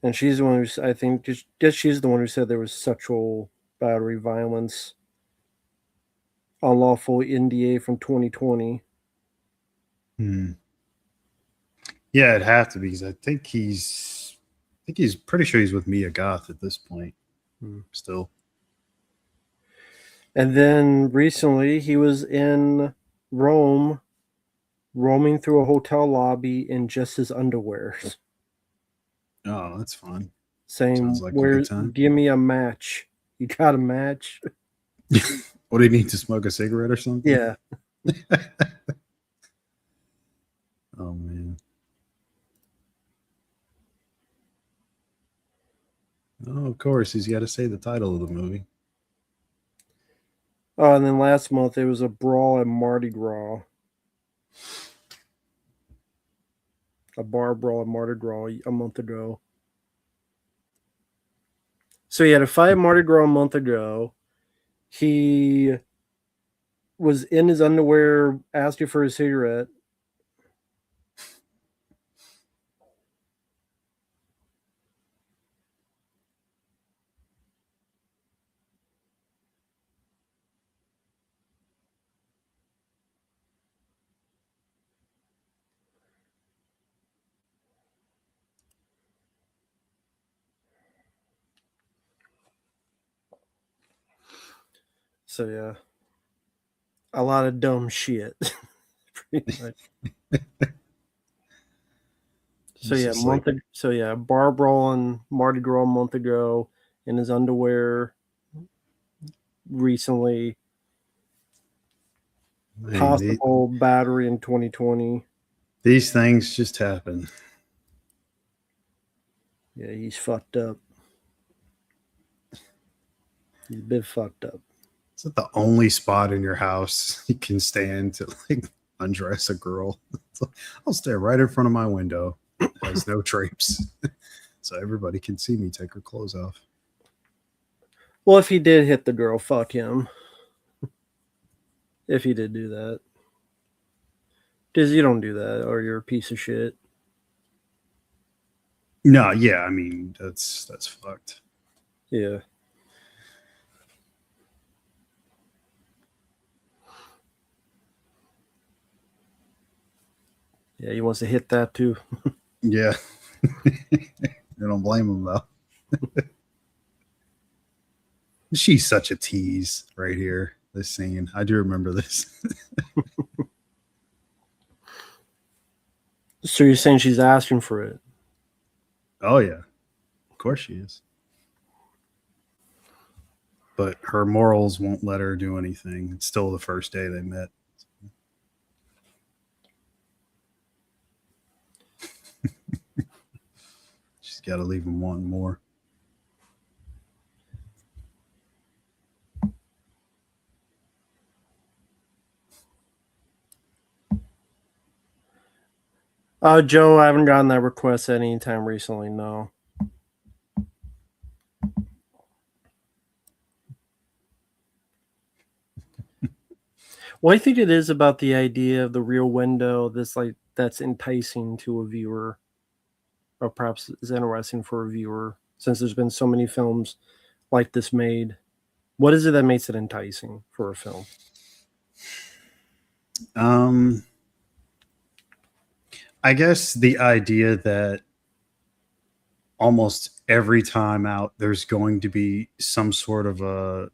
And she's the one who, I think, just she's the one who said there was sexual battery violence, unlawful NDA from 2020. Hmm. Yeah, it'd have to be because I think he's pretty sure he's with Mia Goth at this point. Hmm. Still. And then recently he was in Rome, roaming through a hotel lobby in just his underwear, Oh, that's fun. Sounds saying, like a good "Where? time. Give me a match. You got a match?" What do you need to smoke a cigarette or something? Yeah. Oh man. Oh, of course, he's got to say the title of the movie. Oh, and then last month there was a brawl at Mardi Gras, a bar brawl at Mardi Gras a month ago. So he had a fight at Mardi Gras a month ago. He was in his underwear asking for a cigarette. So yeah, a lot of dumb shit. Pretty much. So It's yeah, just like, Barbara and Mardi Gras a month ago in his underwear recently. man, Possible battery in 2020. these things just happen. Yeah, he's fucked up. He's a bit fucked up. Is it the only spot in your house you can stand to like undress a girl? Like, I'll stand right in front of my window. It has no drapes. So everybody can see me take her clothes off. Well, if he did hit the girl, fuck him. If he did do that. Because you don't do that, or you're a piece of shit. No, yeah, I mean that's fucked. Yeah. Yeah, he wants to hit that too. Yeah. I don't blame him though. She's such a tease right here. This scene. I do remember this. So you're saying she's asking for it? Oh yeah. Of course she is. But her morals won't let her do anything. It's still the first day they met. She's got to leave him wanting more. Joe, I haven't gotten that request any time recently. No. What do you think it is about the idea of the real window that's enticing to a viewer, or perhaps is interesting for a viewer, since there's been so many films like this made? What is it that makes it enticing for a film? Um, I guess the idea that almost every time out there's going to be some sort of a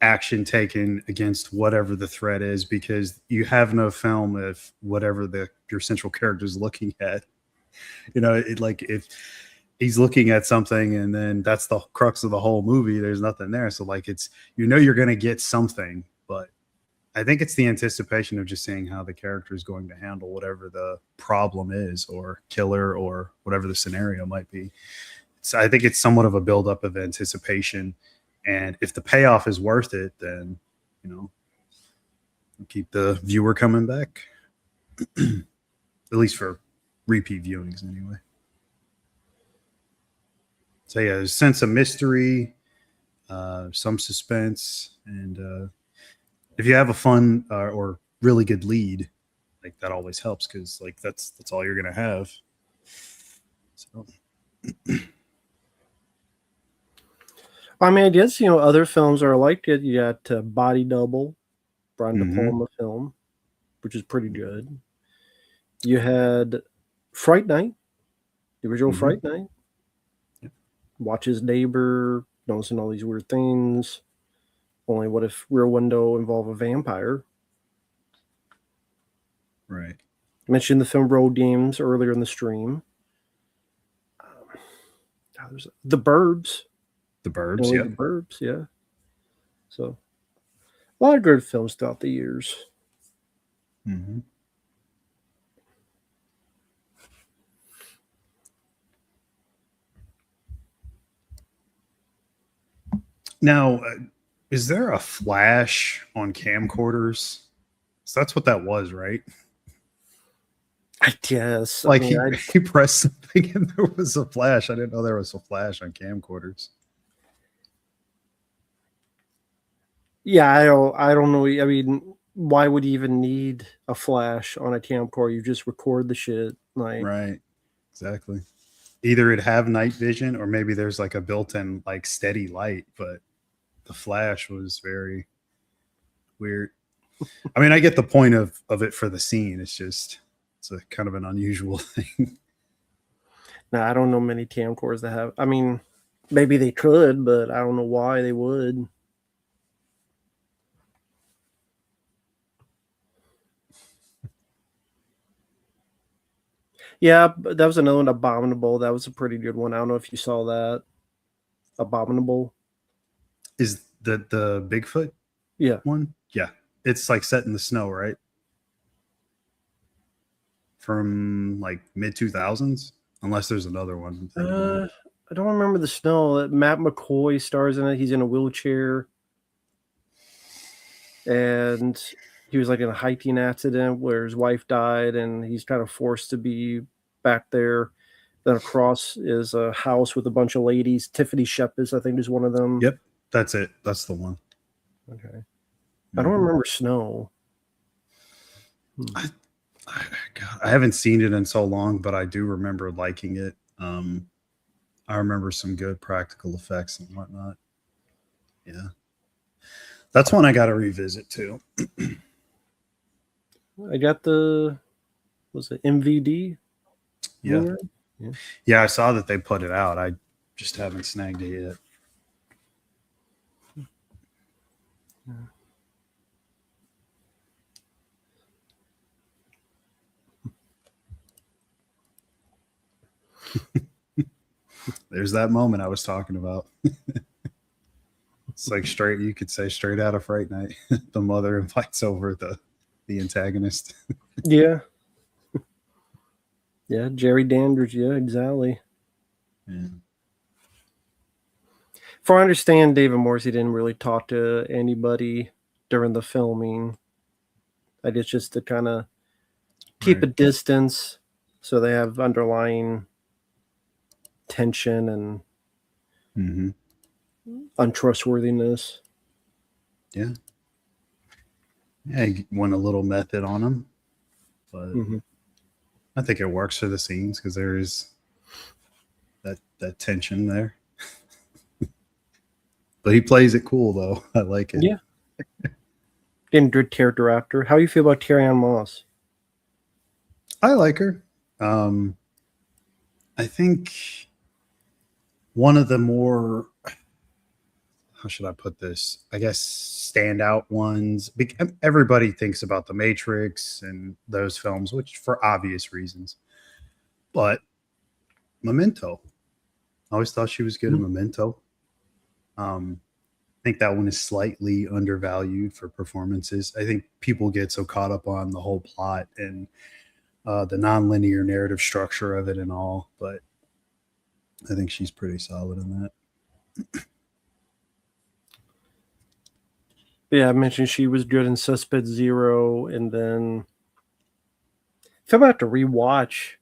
action taken against whatever the threat is, because you have no film if whatever the your central character is looking at, like if he's looking at something and then that's the crux of the whole movie, there's nothing there. So like it's, you're going to get something, but I think it's the anticipation of just seeing how the character is going to handle whatever the problem is, or killer, or whatever the scenario might be. So I think it's somewhat of a buildup of anticipation, and if the payoff is worth it, then keep the viewer coming back. At least for repeat viewings, anyway. So yeah, there's a sense of mystery, some suspense, and if you have a fun or really good lead, like that always helps, because like that's all you're gonna have. So I mean, I guess other films are like it. You got Body Double, Brian De mm-hmm. Palma film, which is pretty good. You had Fright Night, the original Mm-hmm. Fright Night. Yep. Watch his neighbor, noticing all these weird things. Only what if Rear Window involve a vampire? Right. I mentioned the film Road Games earlier in the stream. There's The Burbs. The Burbs, yeah. The Burbs, yeah. So, a lot of good films throughout the years. Mm-hmm. Now, is there a flash on camcorders? So that's what that was, right? I guess. Like he pressed something and there was a flash. I didn't know there was a flash on camcorders. Yeah, I don't know. I mean, why would you even need a flash on a camcorder? You just record the shit. Like, right. Exactly. Either it have night vision, or maybe there's like a built-in like steady light, but the flash was very weird. I mean, I get the point of it for the scene. It's a kind of an unusual thing. now I don't know many camcorders that have. I mean, maybe they could, but I don't know why they would. Yeah, that was another one, Abominable. That was a pretty good one. I don't know if you saw that. Abominable. Is the Bigfoot Yeah. one? Yeah, it's like set in the snow, right? From like mid 2000s, unless there's another one I'm thinking of. I don't remember the snow. Matt McCoy stars in it. He's in a wheelchair, and he was like in a hiking accident where his wife died, and he's kind of forced to be back there. Then across is a house with a bunch of ladies. Tiffany Shepis, I think, is one of them. Yep, that's it. That's the one. Okay. I don't Mhm. remember snow. I, God, I haven't seen it in so long, but I do remember liking it. I remember some good practical effects and whatnot. Yeah, that's one I got to revisit too. I got the was it MVD Yeah, Blu-ray? Yeah. yeah, I saw that they put it out. I just haven't snagged it yet. There's that moment I was talking about. It's like straight, you could say straight out of Fright Night. The mother invites over the antagonist. Yeah. Yeah, Jerry Danders. Yeah, exactly. Yeah. For I understand, David Morrissey didn't really talk to anybody during the filming. I guess just to kind of keep a Right. distance, so they have underlying tension and Mm-hmm. untrustworthiness. Yeah. Yeah, he went a little method on him, but Mm-hmm. I think it works for the scenes because there is that tension there. But he plays it cool though. I like it. Yeah, getting good character actor. How do you feel about Carrie Ann Moss? I like her. Um, I think one of the more, how should I put this? I guess standout ones. Everybody thinks about The Matrix and those films, which for obvious reasons. But Memento, I always thought she was good in Mhm. Memento. I think that one is slightly undervalued for performances. I think people get so caught up on the whole plot and the nonlinear narrative structure of it and all, but I think she's pretty solid in that. Yeah, I mentioned she was good in Suspect Zero, and then if I'm about to rewatch,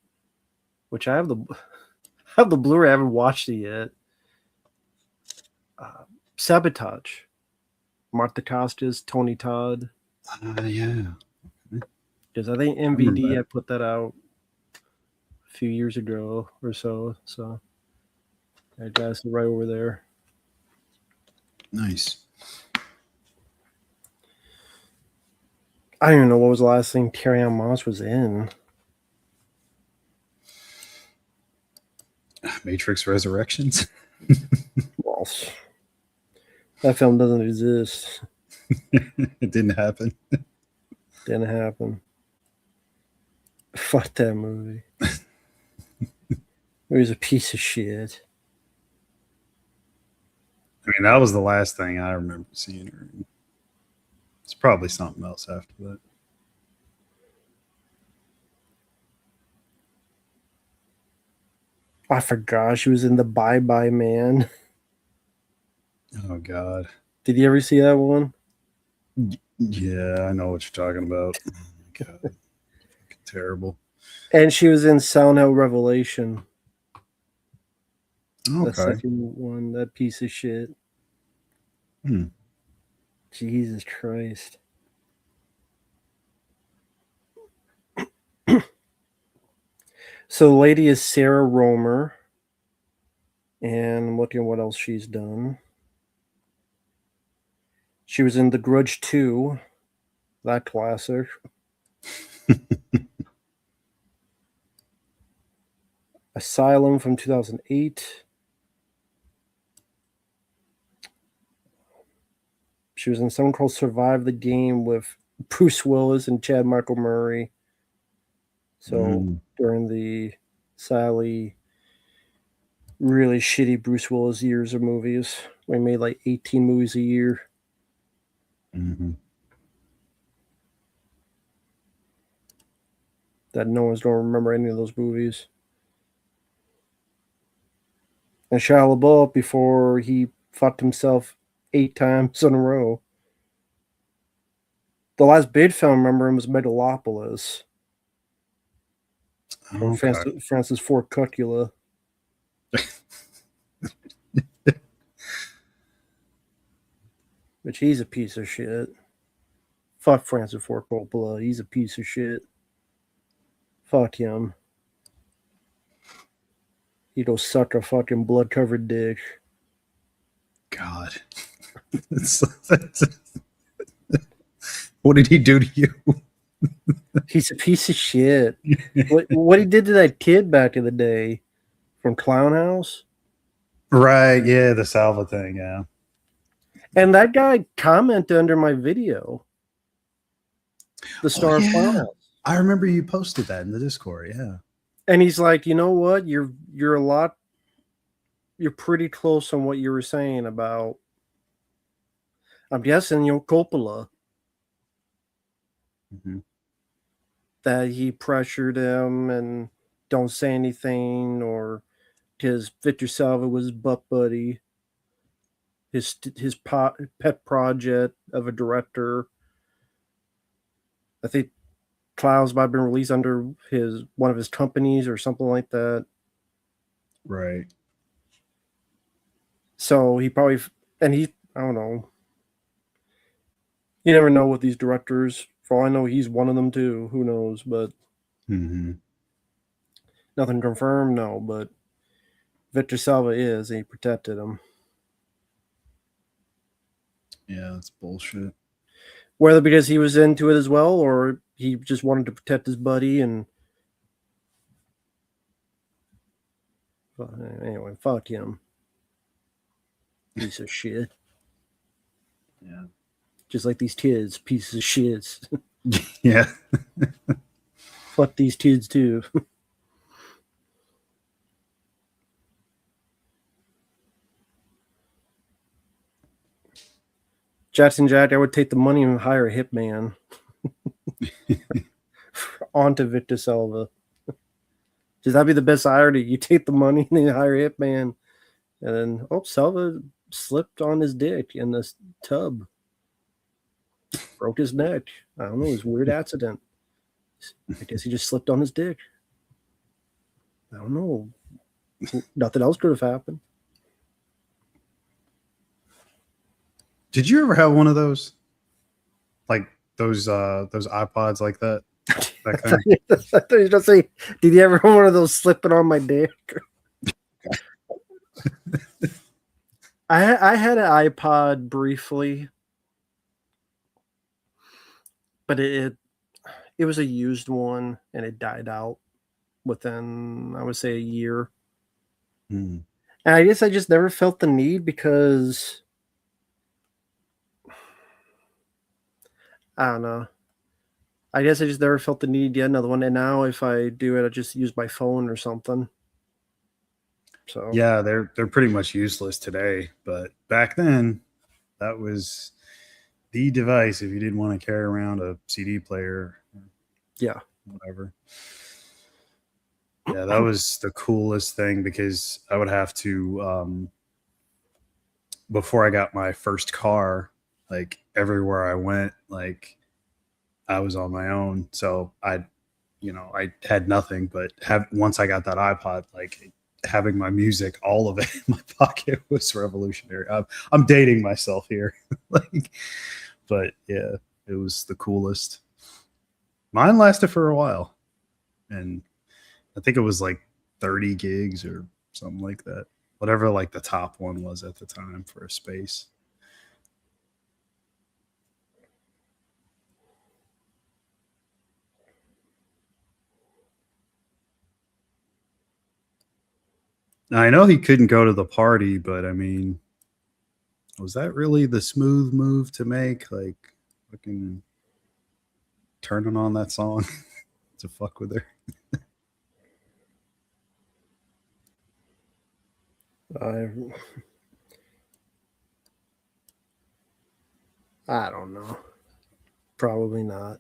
which I have the I have the Blu-ray, I haven't watched it yet. Sabotage, Martha Costas, Tony Todd. Yeah, Because I think I remember MVD that. I put that out a few years ago or so. So that guy's right over there. Nice. I don't even know what was the last thing Carrie Ann Moss was in. Matrix Resurrections. Well, that film doesn't exist. It didn't happen. Didn't happen. Fuck that movie. It was a piece of shit. I mean, that was the last thing I remember seeing her in. It's probably something else after that. I forgot she was in the Bye Bye Man. Oh God. Did you ever see that one? Yeah, I know what you're talking about. Oh my God. Terrible. And she was in Sound Out Revelation. The Okay. second one, that piece of shit. Hmm. Jesus Christ. So the lady is Sarah Romer. And I'm looking at what else she's done. She was in The Grudge 2, that classic. Asylum from 2008. She was in something called Survive the Game with Bruce Willis and Chad Michael Murray. So during the sadly really shitty Bruce Willis years of movies, we made like 18 movies a year. Mm-hmm. That no one's gonna remember any of those movies. And Shia LaBeouf, before he fucked himself 8 times in a row, the last big film I remember him was Megalopolis or Okay. Francis Ford Coppola. Which he's a piece of shit. Fuck Francis Ford Coppola. He's a piece of shit. Fuck him. He don't suck a fucking blood covered dick. God. What did he do to you? He's a piece of shit. What he did to that kid back in the day from Clown House? Right, yeah, the Salva thing, yeah. And that guy commented under my video. The star of Clown House. I remember you posted that in the Discord, yeah. And he's like, you know what? You're pretty close on what you were saying about, I'm guessing, Coppola. Mm-hmm. That he pressured him and don't say anything, or because Victor Salva was his butt buddy, his pet project of a director. I think Clouds might have been released under one of his companies or something like that. Right. So he probably, I don't know. You never know with these directors. For all I know, he's one of them too. Who knows? But nothing confirmed, no. But Victor Salva is, and he protected him. Yeah, that's bullshit. Whether because he was into it as well, or he just wanted to protect his buddy. And anyway, fuck him. Piece of shit. Yeah. Just like these kids, pieces of shits. Yeah. Fuck these kids too. Jackson Jack, I would take the money and hire a hitman. Onto Victor Salva. Just that'd be the best irony. You take the money and then you hire a hitman, and then Salva slipped on his dick in this tub. Broke his neck. I don't know, it was a weird accident. I guess he just slipped on his dick. I don't know. Nothing else could have happened. Did you ever have one of those? Like those iPods like that? Back then? I thought you were going to say, did you ever have one of those slipping on my dick? I had an iPod briefly, but it was a used one and it died out within, I would say, a year. And I guess I just never felt the need because I don't know. I guess I just never felt the need to get another one. And now if I do it, I just use my phone or something. So yeah, they're pretty much useless today. But back then, that was the device if you didn't want to carry around a CD player. Yeah. Whatever. Yeah, that was the coolest thing because I would have to, before I got my first car, like everywhere I went, like I was on my own. So I had nothing, but once I got that iPod, like having my music, all of it in my pocket was revolutionary. I'm dating myself here. But yeah, it was the coolest. Mine lasted for a while. And I think it was like 30 gigs or something like that. Whatever like the top one was at the time for a space. Now, I know he couldn't go to the party, but I mean, was that really the smooth move to make? Like fucking turning on that song? to fuck with her. I I don't know. Probably not.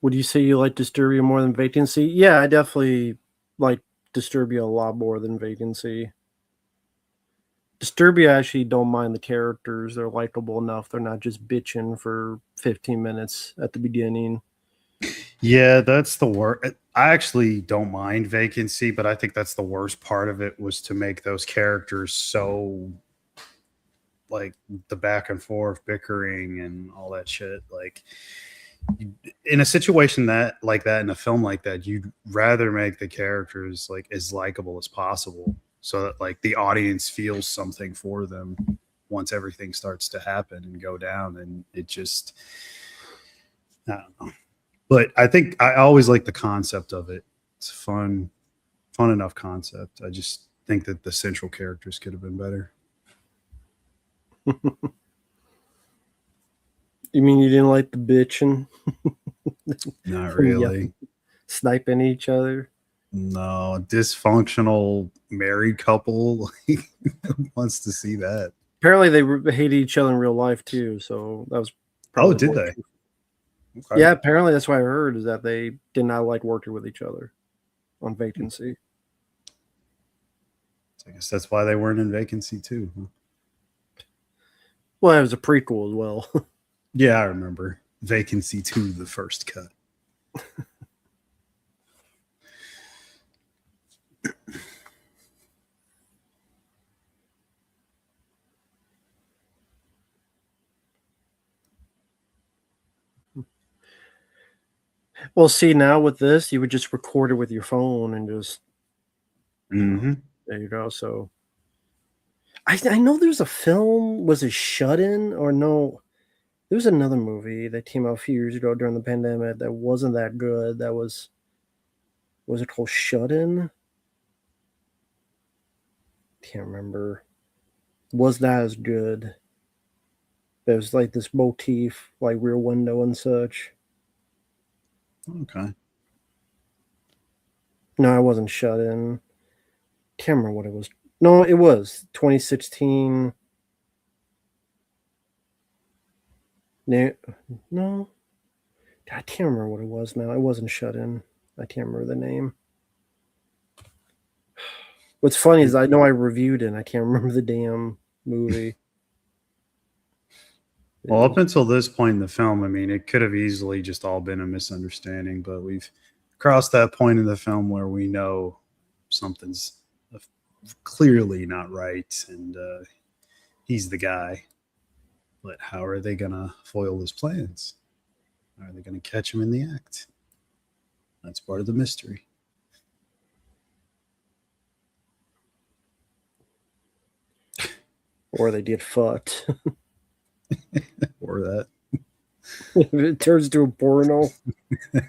Would you say you like Disturbia more than Vacancy? Yeah, I definitely like Disturbia a lot more than Vacancy. Disturbia, I actually don't mind the characters. They're likable enough. They're not just bitching for 15 minutes at the beginning. Yeah, that's the worst. I actually don't mind Vacancy, but I think that's the worst part of it was to make those characters so like the back and forth bickering and all that shit. Like in a situation that like that in a film like that, you'd rather make the characters like as likable as possible so that like the audience feels something for them once everything starts to happen and go down. And it just, I don't know. But I think I always like the concept of it. It's fun enough concept. I just think that the central characters could have been better. You mean you didn't like the bitching Not from really. sniping each other? No, dysfunctional married couple. Like, who wants to see that? Apparently, they hated each other in real life too. So that was Oh, probably did more they? true. Okay. Yeah, apparently that's what I heard is that they did not like working with each other on Vacancy. I guess that's why they weren't in Vacancy too. Huh? Well, it was a prequel as well. Yeah, I remember Vacancy 2, the first cut. Well, see, now with this, you would just record it with your phone and just, Mm-hmm. there you go. So I know there's a film, was it Shut In or no? There was another movie that came out a few years ago during the pandemic that wasn't that good. That was it called Shut In? Can't remember. Was not as good. There's like this motif, like Rear Window and such. Okay. No, I wasn't Shut In. Can't remember what it was. No, it was 2016. No, I can't remember what it was now. It wasn't Shut In. I can't remember the name. What's funny is I know I reviewed it and I can't remember the damn movie. Well, up until this point in the film, I mean, it could have easily just all been a misunderstanding, but we've crossed that point in the film where we know something's clearly not right, and he's the guy. But how are they gonna foil his plans? How are they gonna catch him in the act? That's part of the mystery. Or they get fucked. Or that. It turns to a porno. Can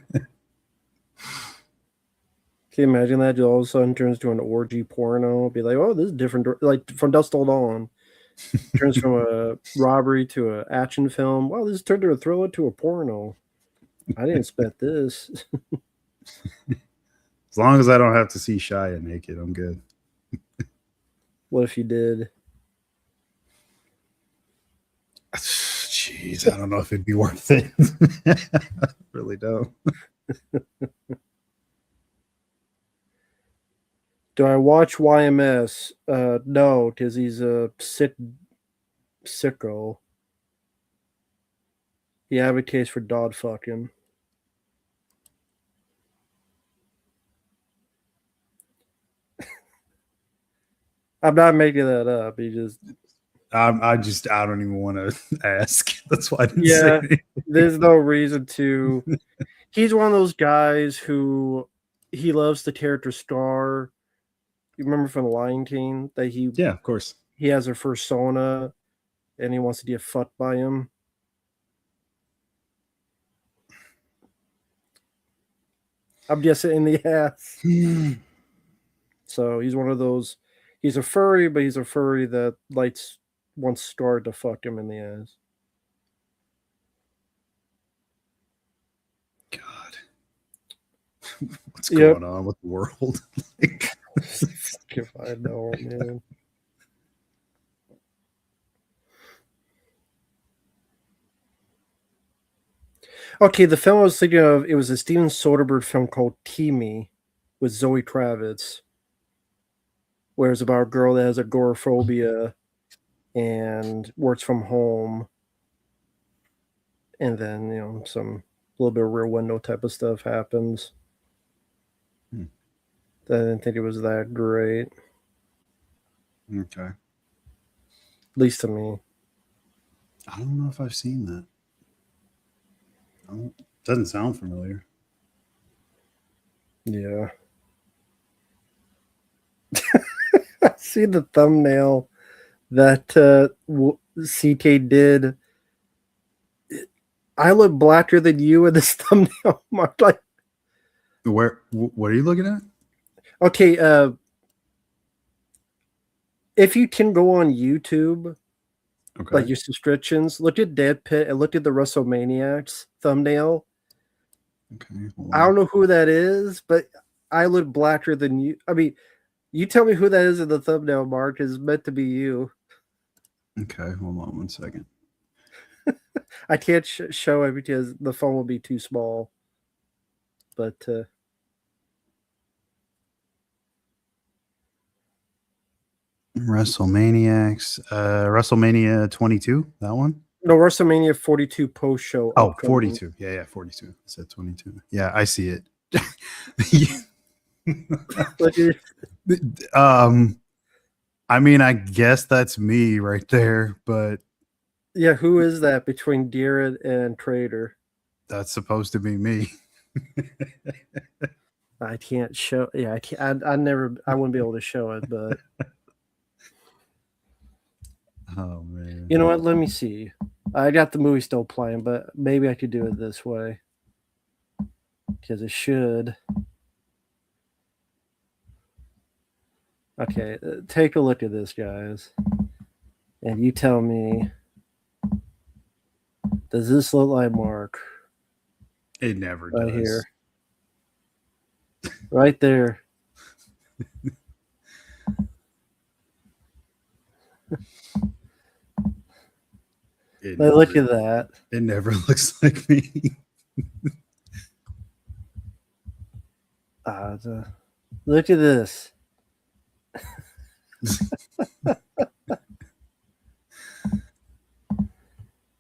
you imagine that? All of a sudden turns to an orgy porno. Be like, oh, this is different. Like from Dusk Till Dawn. Turns from a robbery to an action film. Wow, this turned to a thriller to a porno. I didn't expect this. As long as I don't have to see Shia naked, I'm good. What if you did? Jeez, I don't know if it'd be worth it. I really don't. Do I watch YMS? No, because he's a sicko. He advocates for dog fucking. I'm not making that up. He just I don't even want to ask. That's why I didn't yeah. say anything. There's no reason to. He's one of those guys who he loves the character Scar. You remember from the Lion King that Yeah, of course. he has a persona and he wants to get fucked by him. I'm guessing in the ass. Hmm. So he's one of those. He's a furry, but he's a furry that likes wants Star to fuck him in the ass. God, what's Yep. going on with the world? Like, If I know, man. Okay, the film I was thinking of, it was a Steven Soderbergh film called Teamy with Zoe Kravitz, where it's about a girl that has agoraphobia and works from home, and then some little bit of Rear Window type of stuff happens. Hmm. I didn't think it was that great, okay. at least to me. I don't know if I've seen that. Doesn't sound familiar. Yeah. I see the thumbnail that CK did. I look blacker than you in this thumbnail, Mark. Like, What are you looking at? okay, if you can go on YouTube, Okay. like your subscriptions, look at Dead Pit and look at the WrestleManiacs thumbnail. Okay. I don't know who that is, but I look blacker than you. I mean, you tell me who that is in the thumbnail, Mark. Is meant to be you. Okay. Hold on 1 second. I can't show it because the phone will be too small. But WrestleManiacs. WrestleMania 22. That one. no, WrestleMania 42 post show Oh, upcoming. 42. Yeah, 42. I said 22. Yeah, I see it. I mean, I guess that's me right there, but yeah, who is that between Deering and Trader? that's supposed to be me. I can't show. Yeah, I can't. I never. I wouldn't be able to show it, but Oh man. you know what? Let me see. I got the movie still playing, but maybe I could do it this way because it should. Okay, take a look at this, guys, and you tell me. Does this look like Mark? It never Right does. here. Right there. Look at that. It never looks like me. Look at this.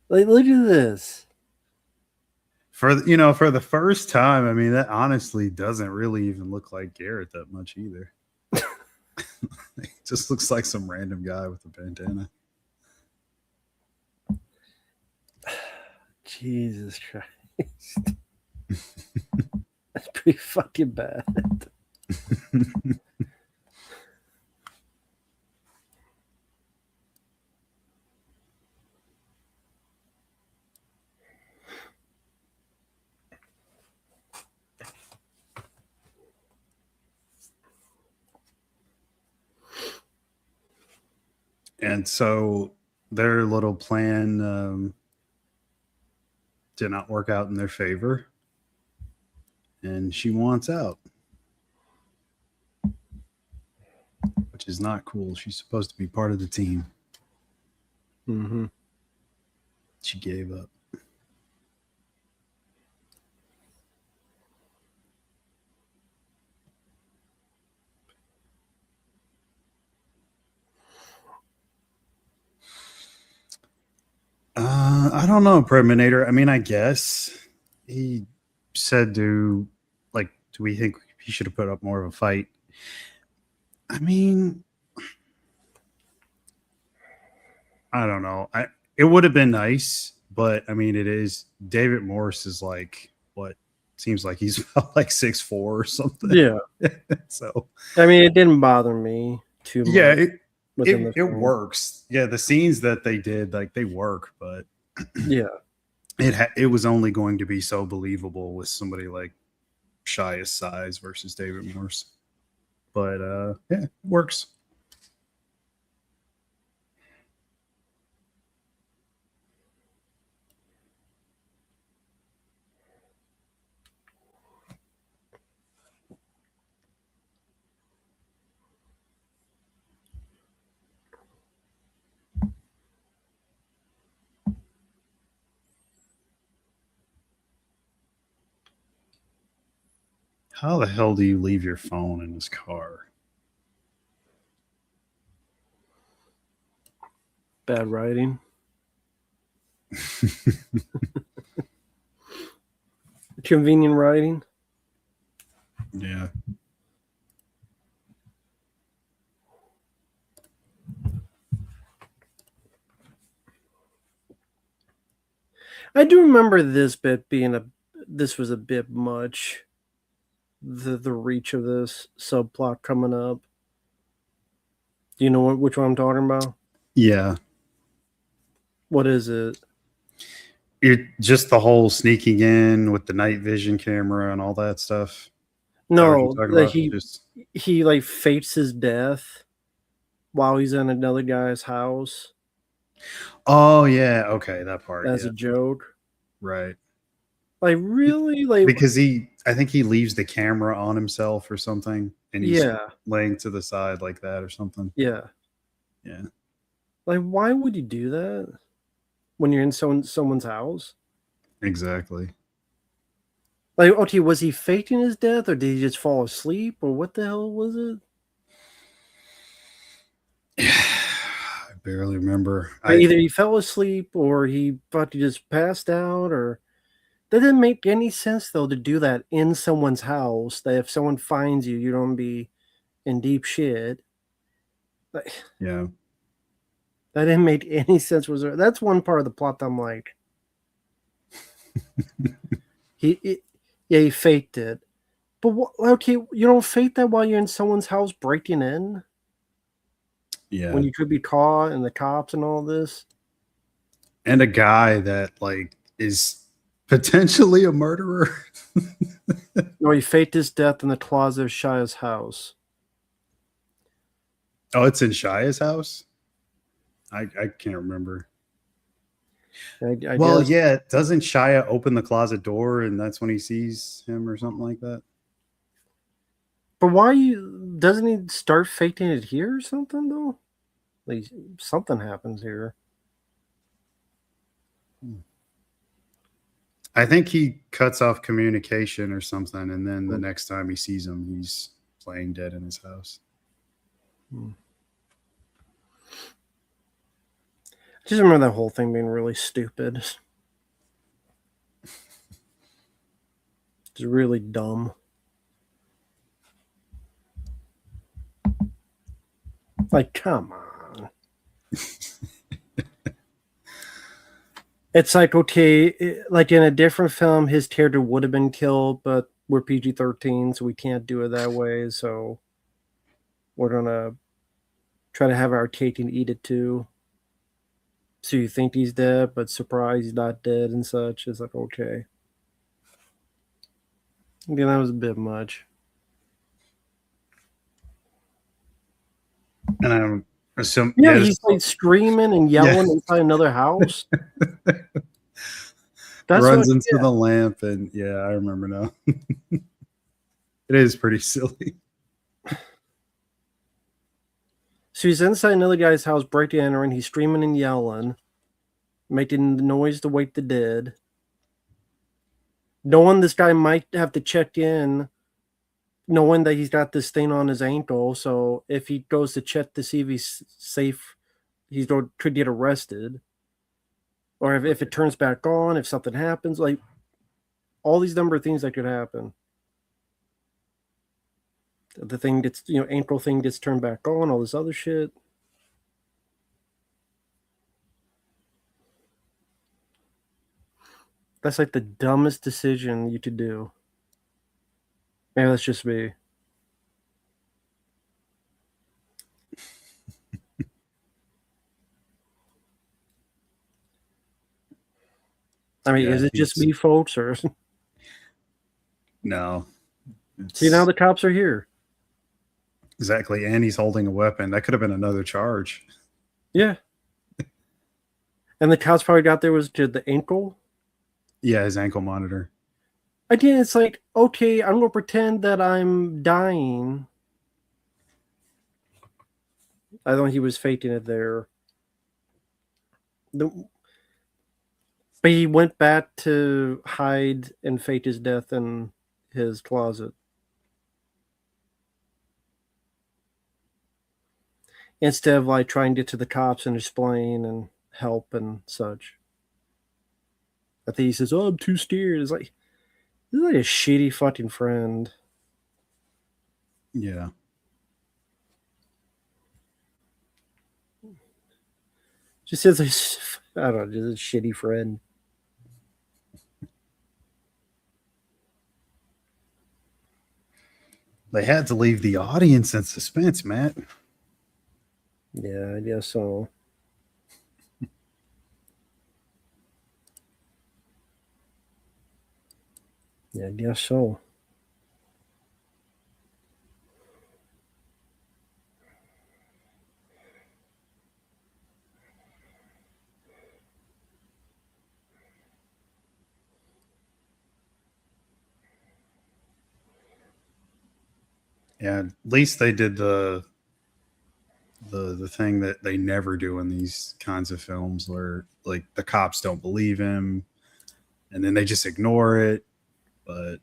Like, look at this. For the first time, I mean, that honestly doesn't really even look like Garrett that much either. It just looks like some random guy with a bandana. Jesus Christ. That's pretty fucking bad. And so their little plan did not work out in their favor. And she wants out, which is not cool. She's supposed to be part of the team. Mm-hmm. She gave up. I don't know, Predminator. I mean, I guess he said do we think he should have put up more of a fight? I mean, I don't know. It would have been nice, but I mean, it is David Morse is like what seems like he's about like 6'4" or something. Yeah. So I mean, it didn't bother me too much. Yeah, it works. Yeah, the scenes that they did, like they work, but yeah, it was only going to be so believable with somebody like Shia's size versus David Morse. But yeah, it works. How the hell do you leave your phone in this car? Bad writing. Convenient writing. Yeah. I do remember this bit being this was a bit much. The reach of this subplot coming up. Do you know which one I'm talking about? Yeah. What is it? It just the whole sneaking in with the night vision camera and all that stuff. Is that what you're No, talking that about? Just he like fakes his death while he's in another guy's house oh yeah, okay, that part, as yeah. a joke. Right. Like really, like Because I think he leaves the camera on himself or something and he's yeah, laying to the side like that or something. yeah. Yeah. Like why would you do that when you're in someone's house? Exactly. Like okay, was he faking his death or did he just fall asleep or what the hell was it? I barely remember. Like either he fell asleep or he fucking just passed out or that didn't make any sense though to do that in someone's house. That if someone finds you, you don't be in deep shit. Like, yeah. that didn't make any sense. Was there? That's one part of the plot that I'm like, yeah, he faked it. But okay, you don't fake that while you're in someone's house breaking in Yeah. when you could be caught and the cops and all this. And a guy that like is potentially a murderer. No, he faked his death in the closet of Shia's house. Oh, it's in Shia's house? I can't remember. I Well, guess. yeah, doesn't Shia open the closet door and that's when he sees him or something like that? But doesn't he start faking it here or something though? Like something happens here. I think he cuts off communication or something, and then the next time he sees him, he's playing dead in his house. I just remember that whole thing being really stupid. It's really dumb. Like, come on. It's like, okay, like in a different film, his character would have been killed, but we're PG-13, so we can't do it that way. So we're going to try to have our cake and eat it too. So you think he's dead, but surprise, he's not dead and such. It's like, okay. Yeah, that was a bit much. And I'm assuming, Yeah, he's like screaming and yelling inside another house. That's runs what, into the lamp, and yeah, I remember now. It is pretty silly. So he's inside another guy's house, breaking and entering. He's screaming and yelling, making the noise to wake the dead. Knowing this guy might have to check in, knowing that he's got this thing on his ankle. So if he goes to check to see if he's safe, could get arrested. Or if it turns back on, if something happens, like all these number of things that could happen. The thing gets, ankle thing gets turned back on, all this other shit. That's like the dumbest decision you could do. Maybe that's just me. I mean, Yeah, is it just me, folks, or no? See, now It's the cops are here. exactly, and he's holding a weapon. That could have been another charge. Yeah. And the cops probably got there was to the ankle. Yeah, his ankle monitor. Again, it's like, okay, I'm gonna pretend that I'm dying. I thought he was faking it there. The, but he went back to hide and fake his death in his closet. Instead of like trying to get to the cops and explain and help and such. I think he says, "Oh, I'm too scared." It's like, this is like a shitty fucking friend. Yeah. Just says, like, I don't know, just a shitty friend. They had to leave the audience in suspense, Matt. Yeah, I guess so. Yeah, I guess so. Yeah, at least they did the thing that they never do in these kinds of films where like the cops don't believe him and then they just ignore it. But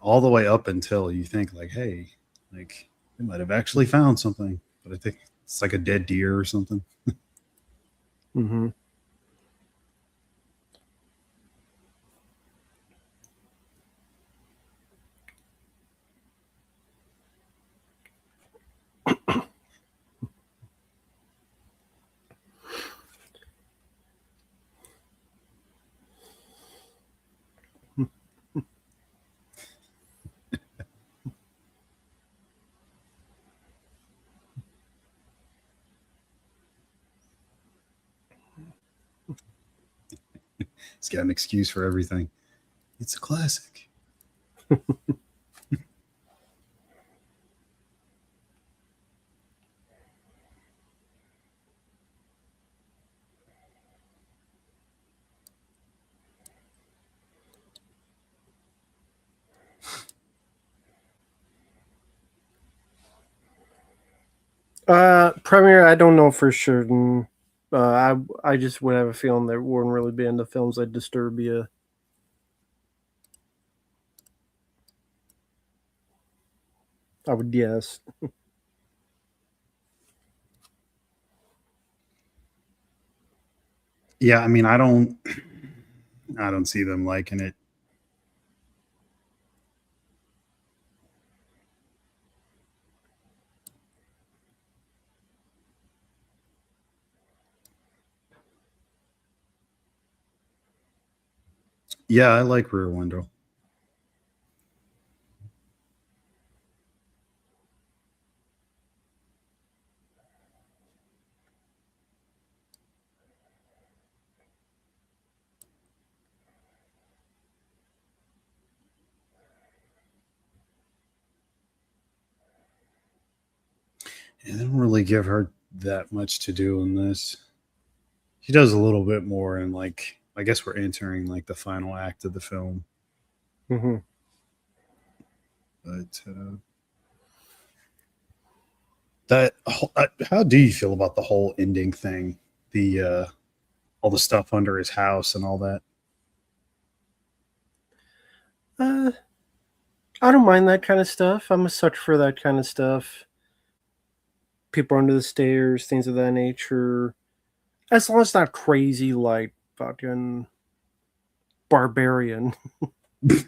all the way up until you think like, hey, like they might have actually found something. But I think it's like a dead deer or something. Mm-hmm. It's got an excuse for everything. It's a classic. Premiere, I don't know for certain. I just would have a feeling that wouldn't really be into films like Disturbia. I would guess. Yeah, I mean, I don't see them liking it. Yeah, I like Rear Window. And they don't really give her that much to do in this. She does a little bit more, and like I guess we're entering like the final act of the film. Mm-hmm. But how do you feel about the whole ending thing? The all the stuff under his house and all that. Uh, I don't mind that kind of stuff. I'm a sucker for that kind of stuff. People under the stairs, things of that nature. As long as it's not crazy like fucking Barbarian. Where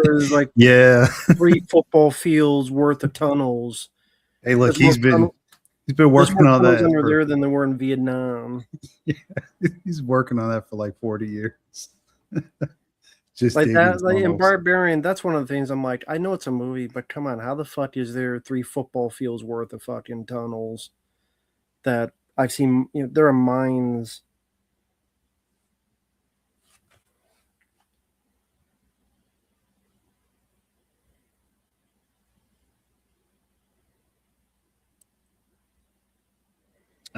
there's like Yeah. 3 football fields worth of tunnels. Hey, look, There's more he's been there's working more on tunnels that under for there than there were in Vietnam. yeah, he's working on that for like 40 years. Just Like digging that, like in tunnels. Barbarian, that's one of the things I'm like, I know it's a movie, but come on, how the fuck is there 3 football fields worth of fucking tunnels that I've seen? There are mines.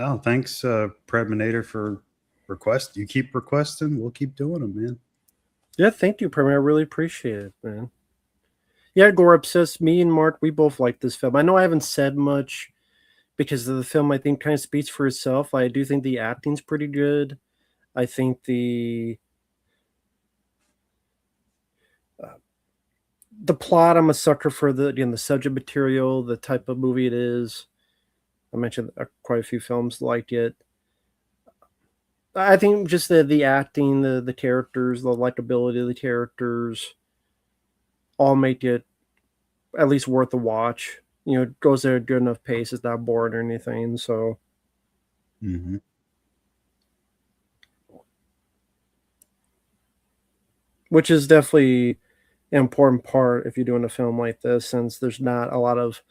Oh, thanks, Predminator, for request. You keep requesting, we'll keep doing them, man. Yeah, thank you, Premier. I really appreciate it, man. Yeah, Gore Obsessed, me and Mark, we both like this film. I know I haven't said much because of the film, I think, kind of speaks for itself. I do think the acting's pretty good. I think uh, the plot, I'm a sucker for the subject material, the type of movie it is. I mentioned quite a few films like it. I think just the acting, the characters, the likability of the characters, all make it at least worth a watch. It goes at a good enough pace. It's not boring or anything. So, Mm-hmm. which is definitely an important part if you're doing a film like this, since there's not a lot of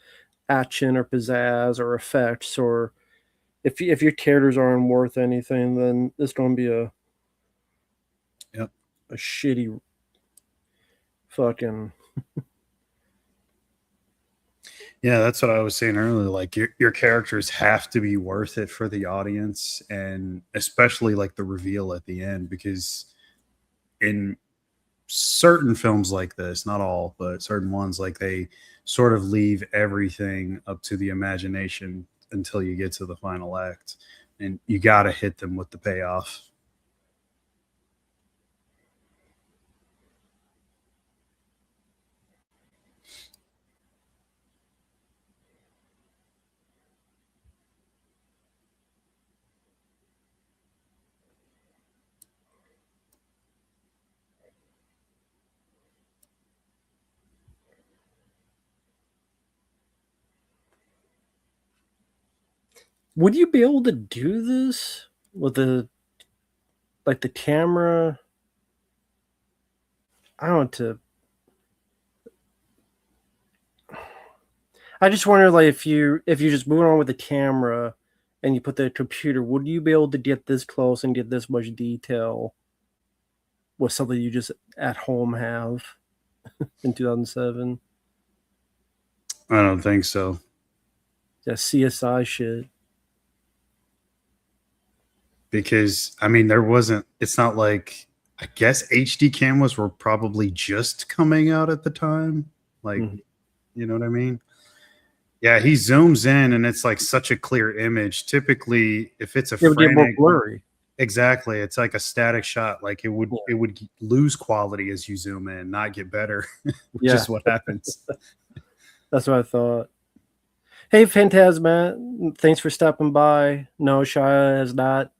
action or pizzazz or effects, or if your characters aren't worth anything, then it's going to be Yep. a shitty fucking. Yeah, that's what I was saying earlier. Like your characters have to be worth it for the audience, and especially like the reveal at the end, because in certain films like this, not all, but certain ones, like they sort of leave everything up to the imagination until you get to the final act, and you got to hit them with the payoff. Would you be able to do this with the camera? I don't know, to. I just wonder, like, if you just move on with the camera and you put the computer, would you be able to get this close and get this much detail with something you just at home have in 2007? I don't think so. That CSI shit. Because I mean, there wasn't. It's not like, I guess HD cameras were probably just coming out at the time. Like, Mhm. you know what I mean? Yeah, he zooms in and it's like such a clear image. Typically, if it's a It would get more frantic, blurry. exactly, it's like a static shot. Like Yeah. it would lose quality as you zoom in, not get better, which Yeah, is what happens. that's what I thought. Hey, Phantasma, thanks for stopping by. No, Shia has not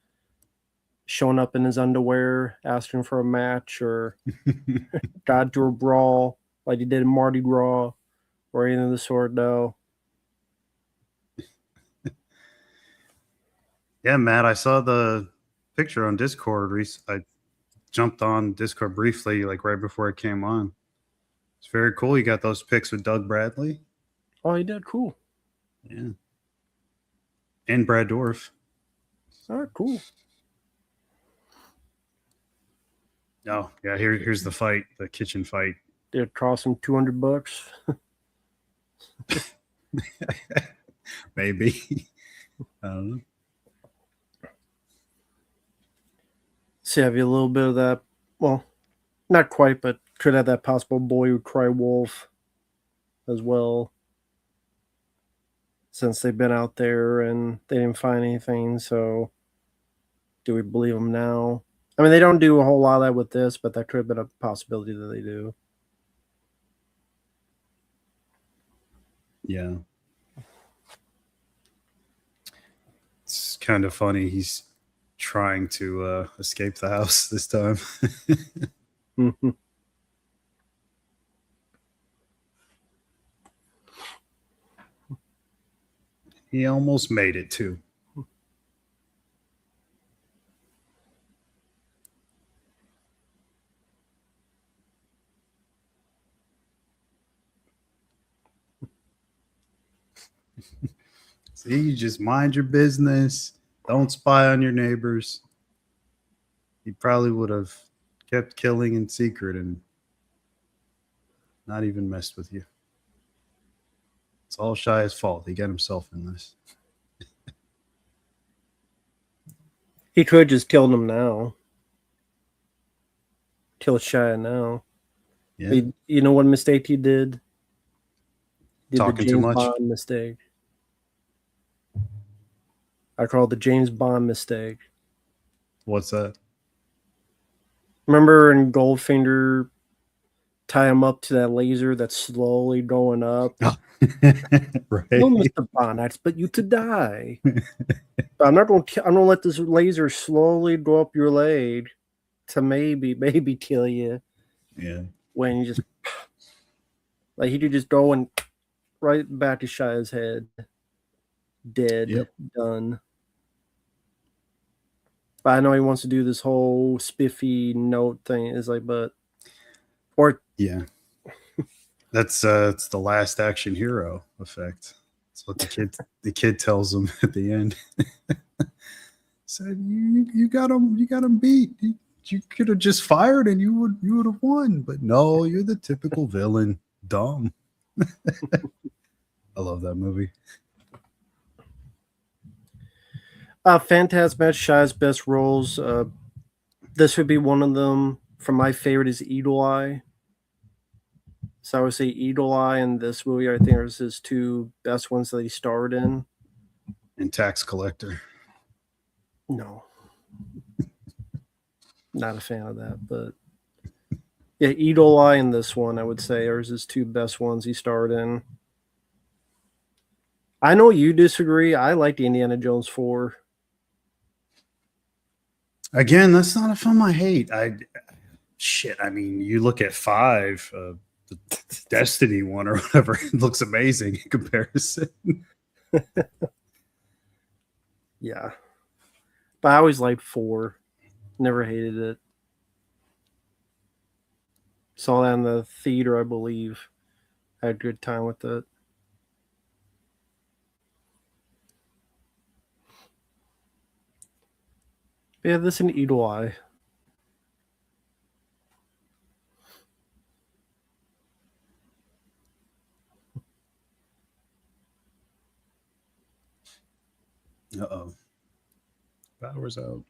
shown up in his underwear asking for a match or got into a brawl like he did in Mardi Gras or anything of the sort, no. Yeah, Matt, I saw the picture on Discord. I jumped on Discord briefly, like right before it came on. It's very cool. You got those pics with Doug Bradley. Oh, he did? Cool. Yeah. And Brad Dorff. All right, cool. Oh, yeah, here's the fight, the kitchen fight. Did it cost him $200? Maybe. I don't know. See, have you a little bit of that? Well, not quite, but could have that possible boy who cry wolf as well. Since they've been out there and they didn't find anything, so do we believe them now? I mean, they don't do a whole lot of that with this, but that could have been a possibility that they do. Yeah. It's kind of funny. He's trying to escape the house this time. He almost made it too. See, you just mind your business. Don't spy on your neighbors. He probably would have kept killing in secret and not even messed with you. It's all Shia's fault. He got himself in this. He could just kill him now. Kill Shia now. Yeah. You know what mistake he did? Did the Talking too James much. Bond mistake. I call it the James Bond mistake. What's that? Remember in Goldfinger, tie him up to that laser that's slowly going up? Oh. No, Right. Mr. Bond, I expect you to die. But I'm gonna let this laser slowly go up your leg to maybe kill you. Yeah. When you just like he could just go and right back to Shia's head. Dead. Yep. Done. But I know he wants to do this whole spiffy note thing. It's like, but or Yeah. That's it's the last action hero effect. That's what the kid tells him at the end. Said you got him beat. You could have just fired and you would have won. But no, you're the typical villain. Dumb. I love that movie. Phantasm Shia's best roles. This would be one of them. For my favorite is Eagle Eye. So I would say Eagle Eye and this movie. I think are his two best ones that he starred in. And Tax Collector. No, not a fan of that. But yeah, Eagle Eye and this one I would say are his two best ones he starred in. I know you disagree. I liked Indiana Jones 4. Again, that's not a film I hate. I mean, you look at 5, the Destiny one or whatever, it looks amazing in comparison. Yeah. But I always liked 4. Never hated it. Saw that in the theater, I believe. Had a good time with it. But yeah, this an Eagle Eye. Uh-oh. Power's out.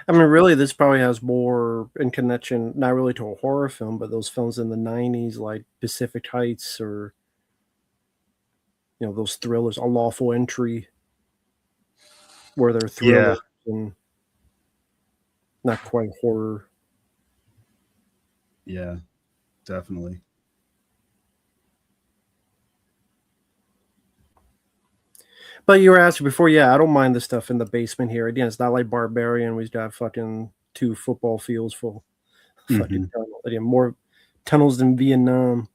I mean, really, this probably has more in connection, not really to a horror film, but those films in the 90s like Pacific Heights or, those thrillers, A Lawful Entry, where they're Yeah, thrillers and not quite horror. yeah, definitely. But you were asking before, yeah, I don't mind the stuff in the basement here. Again, it's not like Barbarian. We've got fucking 2 football fields full fucking Mhm. tunnel. Again, more tunnels than Vietnam.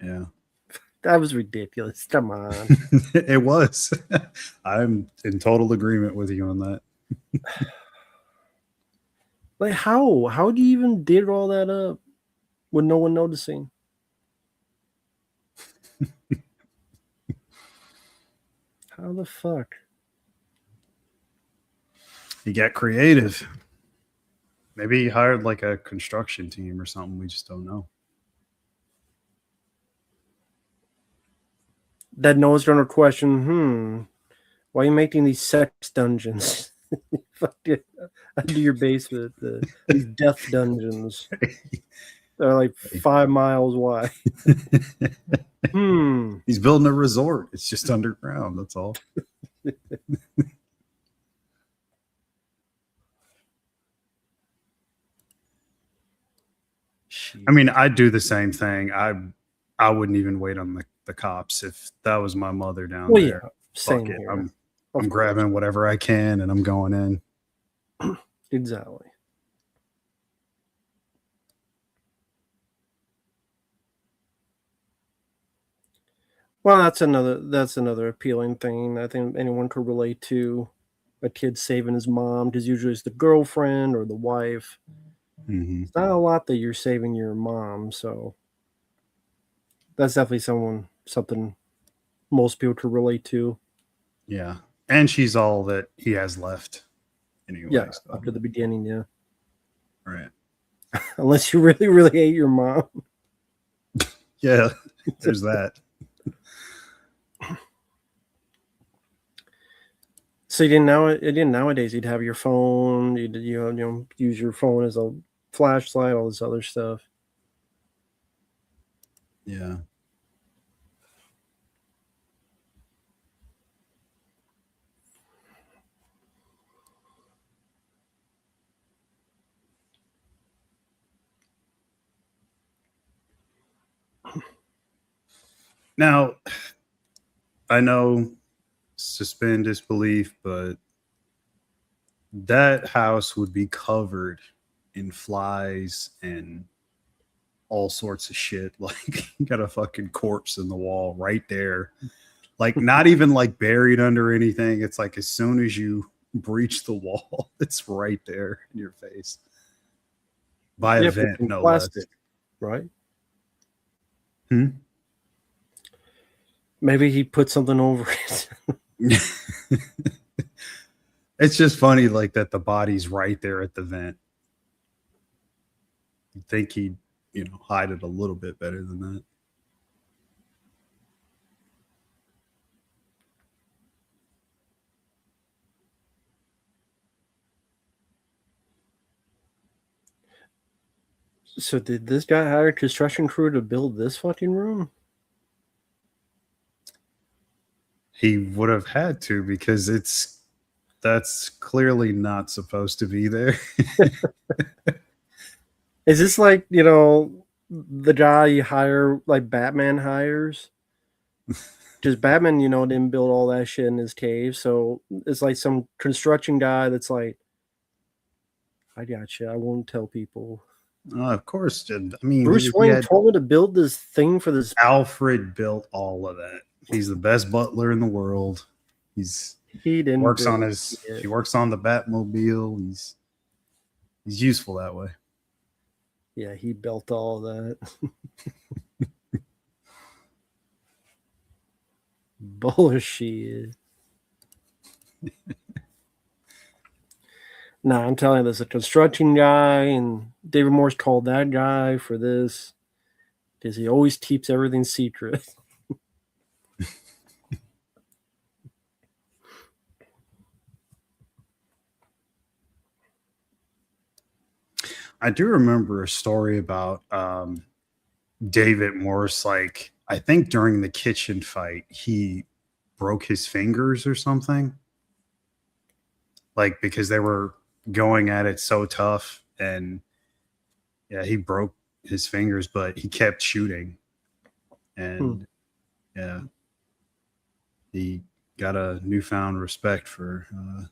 Yeah. That was ridiculous. Come on. It was. I'm in total agreement with you on that. Like how do you even dig all that up with no one noticing? How the fuck? He got creative. Maybe he hired like a construction team or something. We just don't know. That no one's gonna question, why are you making these sex dungeons? Fuck it. Under your basement, these death dungeons. They're like 5 miles wide. He's building a resort. It's just underground. That's all. I mean, I'd do the same thing. I wouldn't even wait on the cops if that was my mother down Well, there. yeah, same Fuck it. here. I'm grabbing whatever I can and I'm going in. Exactly. Well, that's another appealing thing I think anyone could relate to. A kid saving his mom, because usually it's the girlfriend or the wife. Mm-hmm. It's not a lot that you're saving your mom, so that's definitely something most people could relate to. Yeah. And she's all that he has left anyway. Yeah, So. up to the beginning, yeah. Right. Unless you really, really hate your mom. Yeah, there's that. So nowadays you'd have your phone, you use your phone as a flashlight, all this other stuff. Yeah. Now, I know suspend disbelief, but that house would be covered in flies and all sorts of shit. Like, you got a fucking corpse in the wall right there. Like, not even like buried under anything. It's like as soon as you breach the wall, it's right there in your face. By Yeah, but event, in no less. plastic, right? Hmm? Maybe he put something over it. It's just funny, like that the body's right there at the vent. You'd think he'd, hide it a little bit better than that. So did this guy hire a construction crew to build this fucking room? He would have had to because that's clearly not supposed to be there. Is this like, the guy you hire, like Batman hires? Because Batman, didn't build all that shit in his cave. So it's like some construction guy that's like, I got you. I won't tell people. Of course, I mean, Bruce he Wayne had told me to build this thing for this. Alfred built all of that. He's the best butler in the world. He's He didn't works build on his it. he works on the Batmobile. He's useful that way. Yeah, he built all that. Bullshit. Nah, I'm telling you, there's a construction guy, and David Morse called that guy for this because he always keeps everything secret. I do remember a story about David Morse. Like, I think during the kitchen fight, he broke his fingers or something. Like, because they were going at it so tough, and yeah, he broke his fingers, but he kept shooting, and yeah, he got a newfound respect from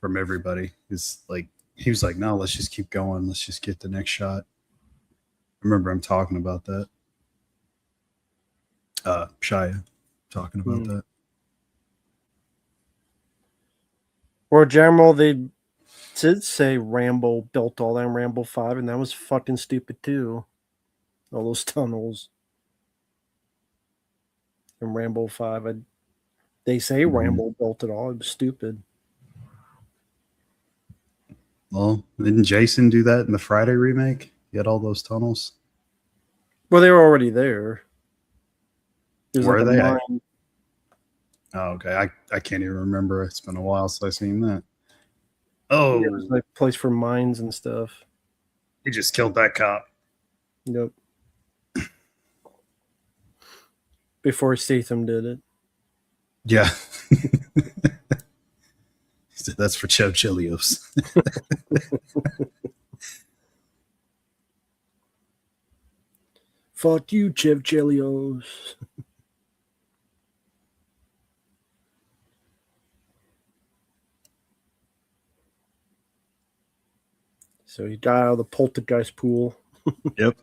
everybody. It's like he was like, "No, let's just keep going. Let's just get the next shot." I remember him talking about that. Shia talking about that. Or General, they did say Rambo built all that in Rambo 5, and that was fucking stupid too. All those tunnels in Rambo 5. They say Rambo built it all. It was stupid. Well, didn't Jason do that in the Friday remake? He had all those tunnels. Well, they were already there. There's Where like are a they? mine. Oh, okay. I can't even remember. It's been a while since I've seen that. Yeah, Oh, there's like a place for mines and stuff. he just killed that cop. Yep. Before Statham did it. Yeah. That's for Chev Chilios. Fuck you, Chev Chelios. So he got out of the poltergeist pool. Yep.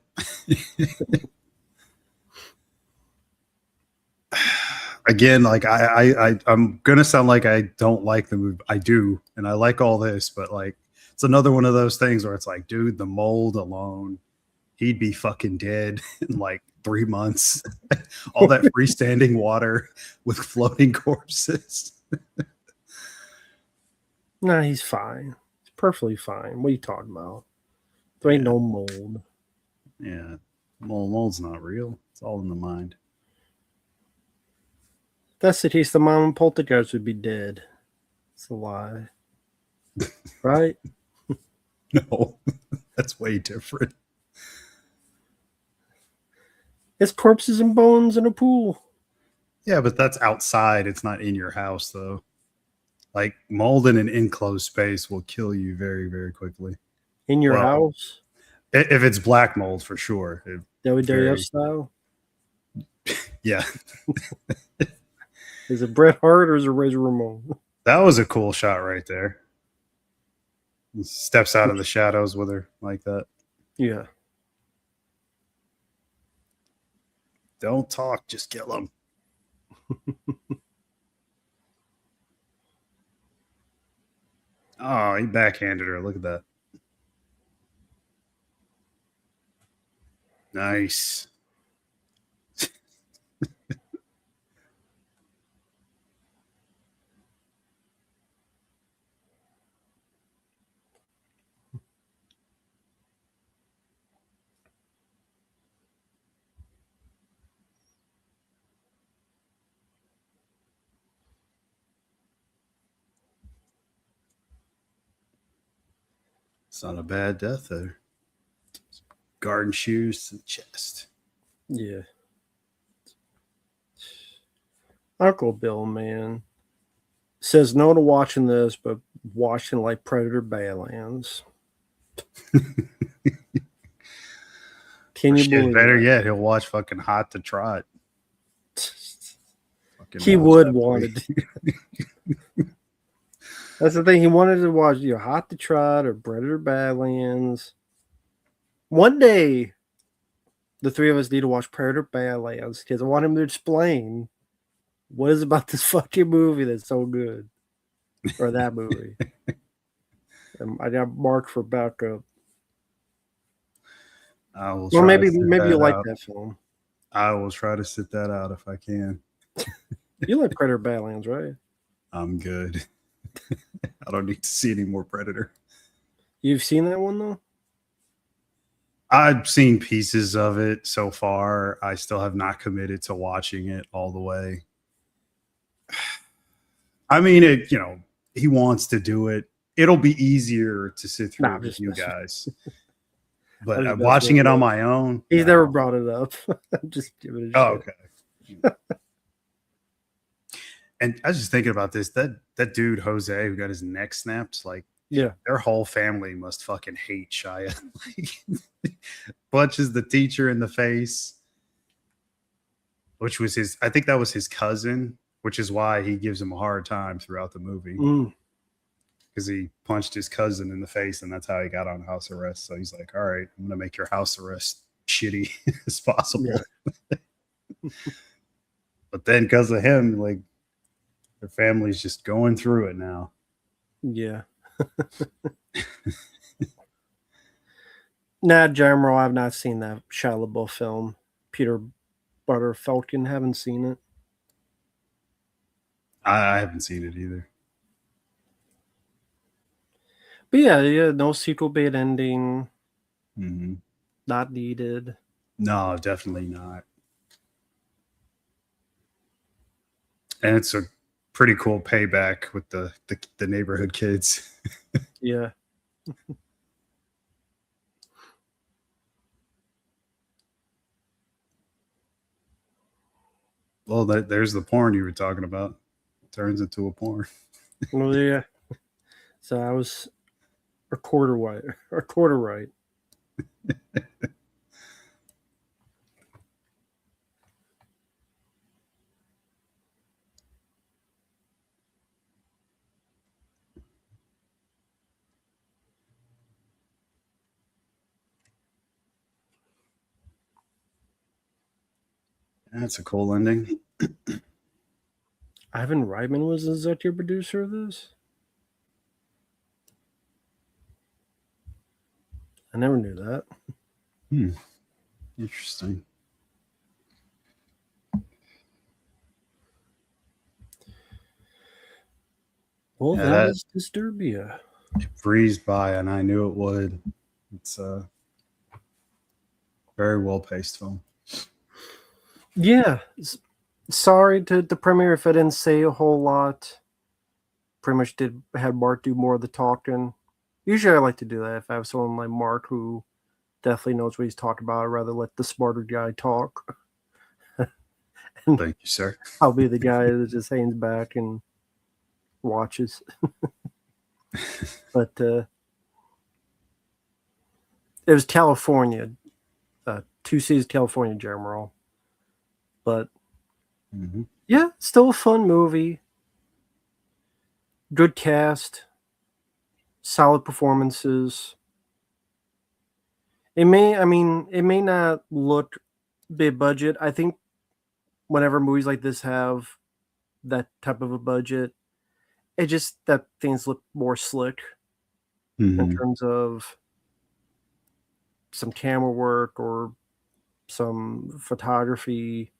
Again, like I'm gonna sound like I don't like the movie. I do, and I like all this, but like it's another one of those things where it's like, dude, the mold alone, he'd be fucking dead in like 3 months. All that freestanding water with floating corpses. Nah, he's fine. He's perfectly fine. What are you talking about? There ain't Yeah. no mold. Yeah. Mold's not real. It's all in the mind. If that's the case, the mom and poltergeist would be dead. It's a lie. Right? No, that's way different. It's corpses and bones in a pool. Yeah, but that's outside. It's not in your house, though. Like mold in an enclosed space will kill you very, very quickly. In your Well, house. if it's black mold, for sure. WWF Very, style. yeah. Is it Bret Hart or is it Razor Ramon? That was a cool shot right there. He steps out of the shadows with her like that. Yeah. Don't talk, just kill him. Oh, he backhanded her. Look at that. Nice. It's not a bad death there. Garden shoes to the chest. Yeah. Uncle Bill, man, says no to watching this, but watching like Predator Badlands. Can you Shit, believe better that? yet, he'll watch fucking Hot to Trot. Fucking He watch would that want movie. it. That's the thing. He wanted to watch Hot to Trot or Predator Badlands. One day, the three of us need to watch Predator Badlands because I want him to explain what is about this fucking movie that's so good, or that movie. I got Mark for backup. I will Well, try to maybe sit you that like out. that film. I will try to sit that out if I can. You like Predator Badlands, right? I'm good. I don't need to see any more Predator. You've seen that one though? I've seen pieces of it so far. I still have not committed to watching it all the way. I mean, he wants to do it. It'll be easier to sit through Nah, it I'm with just you messing. guys. I'm But just messing watching with it on you. my own, He's no. never brought it up. I'm just giving it a Oh, shit. okay. And I was just thinking about this. That dude Jose who got his neck snapped, like Yeah. their whole family must fucking hate Shia. Like, punches the teacher in the face, which was his. I think that was his cousin, which is why he gives him a hard time throughout the movie Mm, because he punched his cousin in the face, and that's how he got on house arrest. So he's like, "All right, I'm gonna make your house arrest shitty as possible." yeah. But then because of him, like their family's just going through it now. Yeah. Nah, Jamro, I've not seen that Shia LaBeouf film. Peter Butter Falcon, haven't seen it. I haven't seen it either. But yeah, no sequel bait ending. Mm-hmm. Not needed. No, definitely not. And it's a pretty cool payback with the neighborhood kids. Yeah. Well, there's the porn you were talking about. It turns into a porn. Well, yeah. So I was a quarter right. That's a cool ending. Ivan Reitman was the executive producer of this. I never knew that. Interesting. Well, Yeah, that was Disturbia. it breezed by, and I knew it would. It's a very well paced film. Yeah. Sorry to the premiere if I didn't say a whole lot. Pretty much had Mark do more of the talking. Usually I like to do that if I have someone like Mark who definitely knows what he's talking about. I'd rather let the smarter guy talk. And Thank you, sir. I'll be the guy that just hangs back and watches. But it was California, 2 seasons California General. But yeah, still a fun movie. Good cast, solid performances. It may not look big budget. I think whenever movies like this have that type of a budget, it just that things look more slick in terms of some camera work or some photography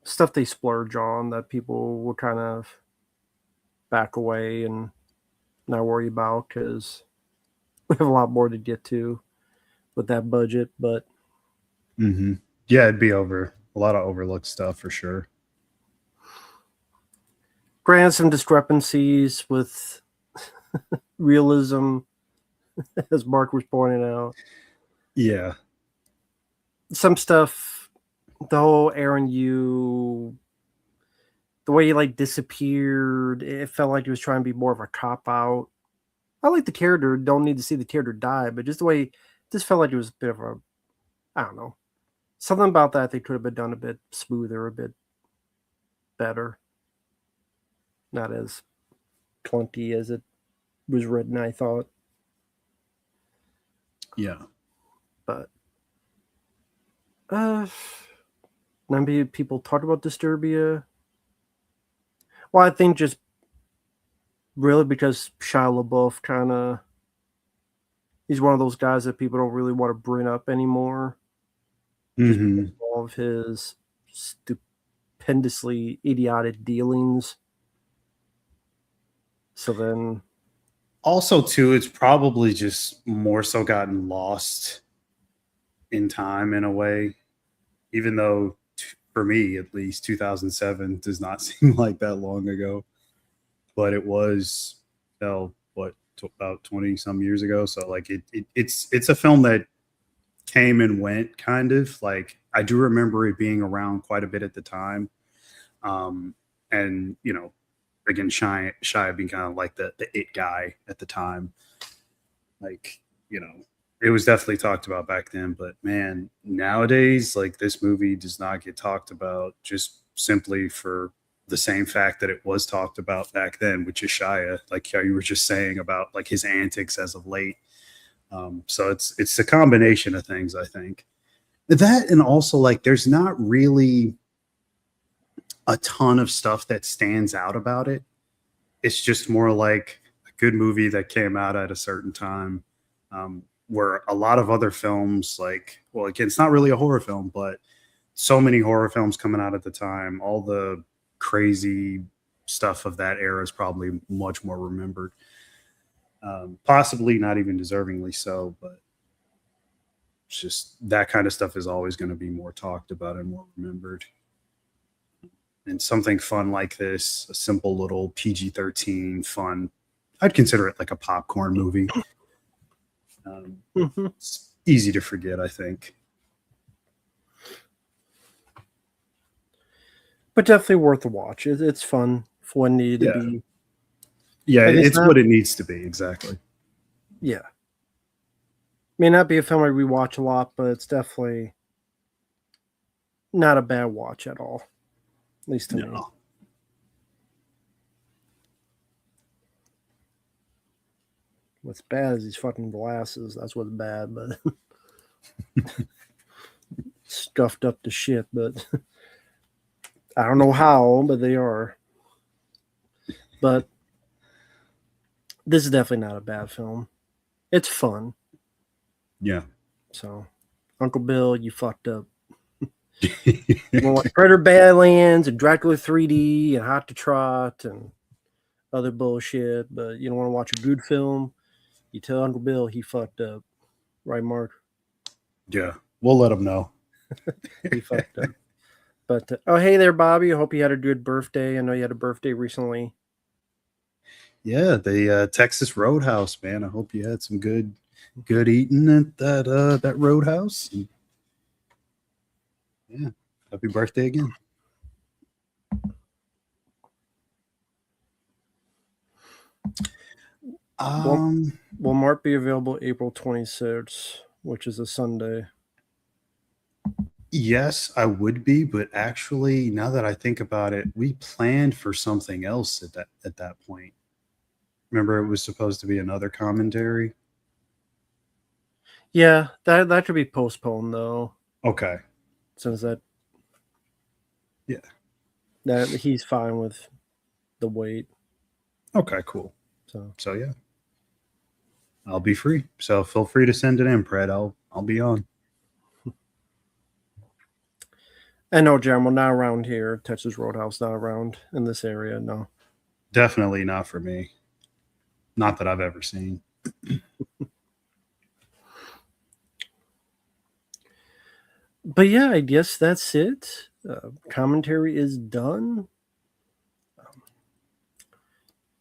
stuff they splurge on that people will kind of back away and not worry about because we have a lot more to get to with that budget. But yeah, it'd be over a lot of overlooked stuff for sure. Granted, some discrepancies with realism, as Mark was pointing out. Yeah. Some stuff, the whole Aaron Yu, the way he like disappeared, it felt like he was trying to be more of a cop out. I like the character, don't need to see the character die, but just the way this felt like it was a bit of a, I don't know, something about that I think could have been done a bit smoother, a bit better. Not as clunky as it was written, I thought. Yeah. But maybe people talk about Disturbia. Well, I think just really because Shia LaBeouf kind of, he's one of those guys that people don't really want to bring up anymore. Just because of all of his stupendously idiotic dealings. So then, also too, it's probably just more so gotten lost in time in a way, even though for me at least 2007 does not seem like that long ago, but it was about 20 some years ago. So like it's a film that came and went, kind of. Like I do remember it being around quite a bit at the time, and you know, again, Shia being kind of like the it guy at the time. Like, you know, it was definitely talked about back then, but man, nowadays, like this movie does not get talked about just simply for the same fact that it was talked about back then, which is Shia, like how you were just saying about like his antics as of late. So it's a combination of things, I think. That, and also like there's not really a ton of stuff that stands out about it. It's just more like a good movie that came out at a certain time, where a lot of other films, like, well, again, it's not really a horror film, but so many horror films coming out at the time, all the crazy stuff of that era is probably much more remembered. Possibly not even deservingly so, but it's just that kind of stuff is always going to be more talked about and more remembered. And something fun like this, a simple little PG-13 fun, I'd consider it like a popcorn movie. It's easy to forget, I think. but definitely worth a watch. It's fun for what needed to be. Yeah, And it's what it needs to be, exactly. Yeah. May not be a film I rewatch a lot, but it's definitely not a bad watch at all. At least to me. What's bad is these fucking glasses. That's what's bad, but scuffed up to shit, but I don't know how, but they are. But this is definitely not a bad film. It's fun. Yeah. So, Uncle Bill, you fucked up. You want Predator Badlands and Dracula 3D and Hot to Trot and other bullshit, but you don't want to watch a good film. You tell Uncle Bill he fucked up, right, Mark? Yeah, we'll let him know. He fucked up. But oh, hey there, Bobby. I hope you had a good birthday. I know you had a birthday recently. Yeah, the Texas Roadhouse, man. I hope you had some good eating at that Roadhouse. And yeah, happy birthday again. Will Mark be available April 26th, which is a Sunday? Yes, I would be, but actually, now that I think about it, we planned for something else at that point. Remember, it was supposed to be another commentary. Yeah, that could be postponed though. Okay. Since that Yeah. he's fine with the wait. Okay, cool. So yeah. I'll be free. So feel free to send it in, Pred. I'll be on. I know, Jeremy, not around here. Texas Roadhouse, not around in this area. No. Definitely not for me. Not that I've ever seen. But yeah, I guess that's it. Commentary is done.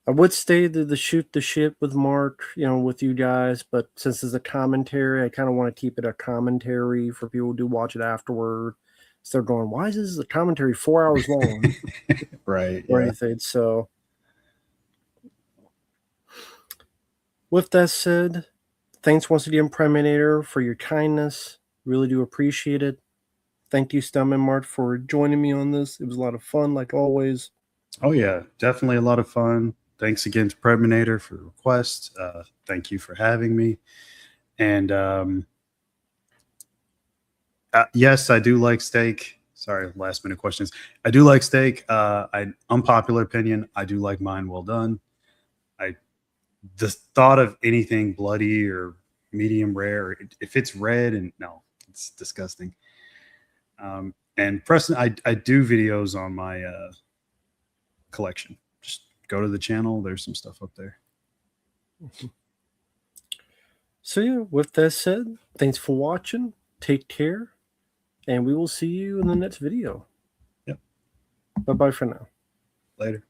I would stay the shoot the shit with Mark, with you guys, but since it's a commentary, I kind of want to keep it a commentary for people who do watch it afterward. So they're going, why is this a commentary 4 hours long? Right. Or anything. So with that said, thanks once again, Predminator, for your kindness. Really do appreciate it. Thank you, Stum and Mart, for joining me on this. It was a lot of fun, like always. Oh yeah, definitely a lot of fun. Thanks again to Predminator for the request. Thank you for having me. And yes, I do like steak. Sorry, last minute questions. I do like steak. Unpopular opinion, I do like mine well done. The thought of anything bloody or medium rare, if it's red, and no, it's disgusting. And Preston, I do videos on my collection. Just go to the channel. There's some stuff up there. So yeah, with that said, thanks for watching. Take care, and we will see you in the next video. Yep. Bye-bye for now. Later.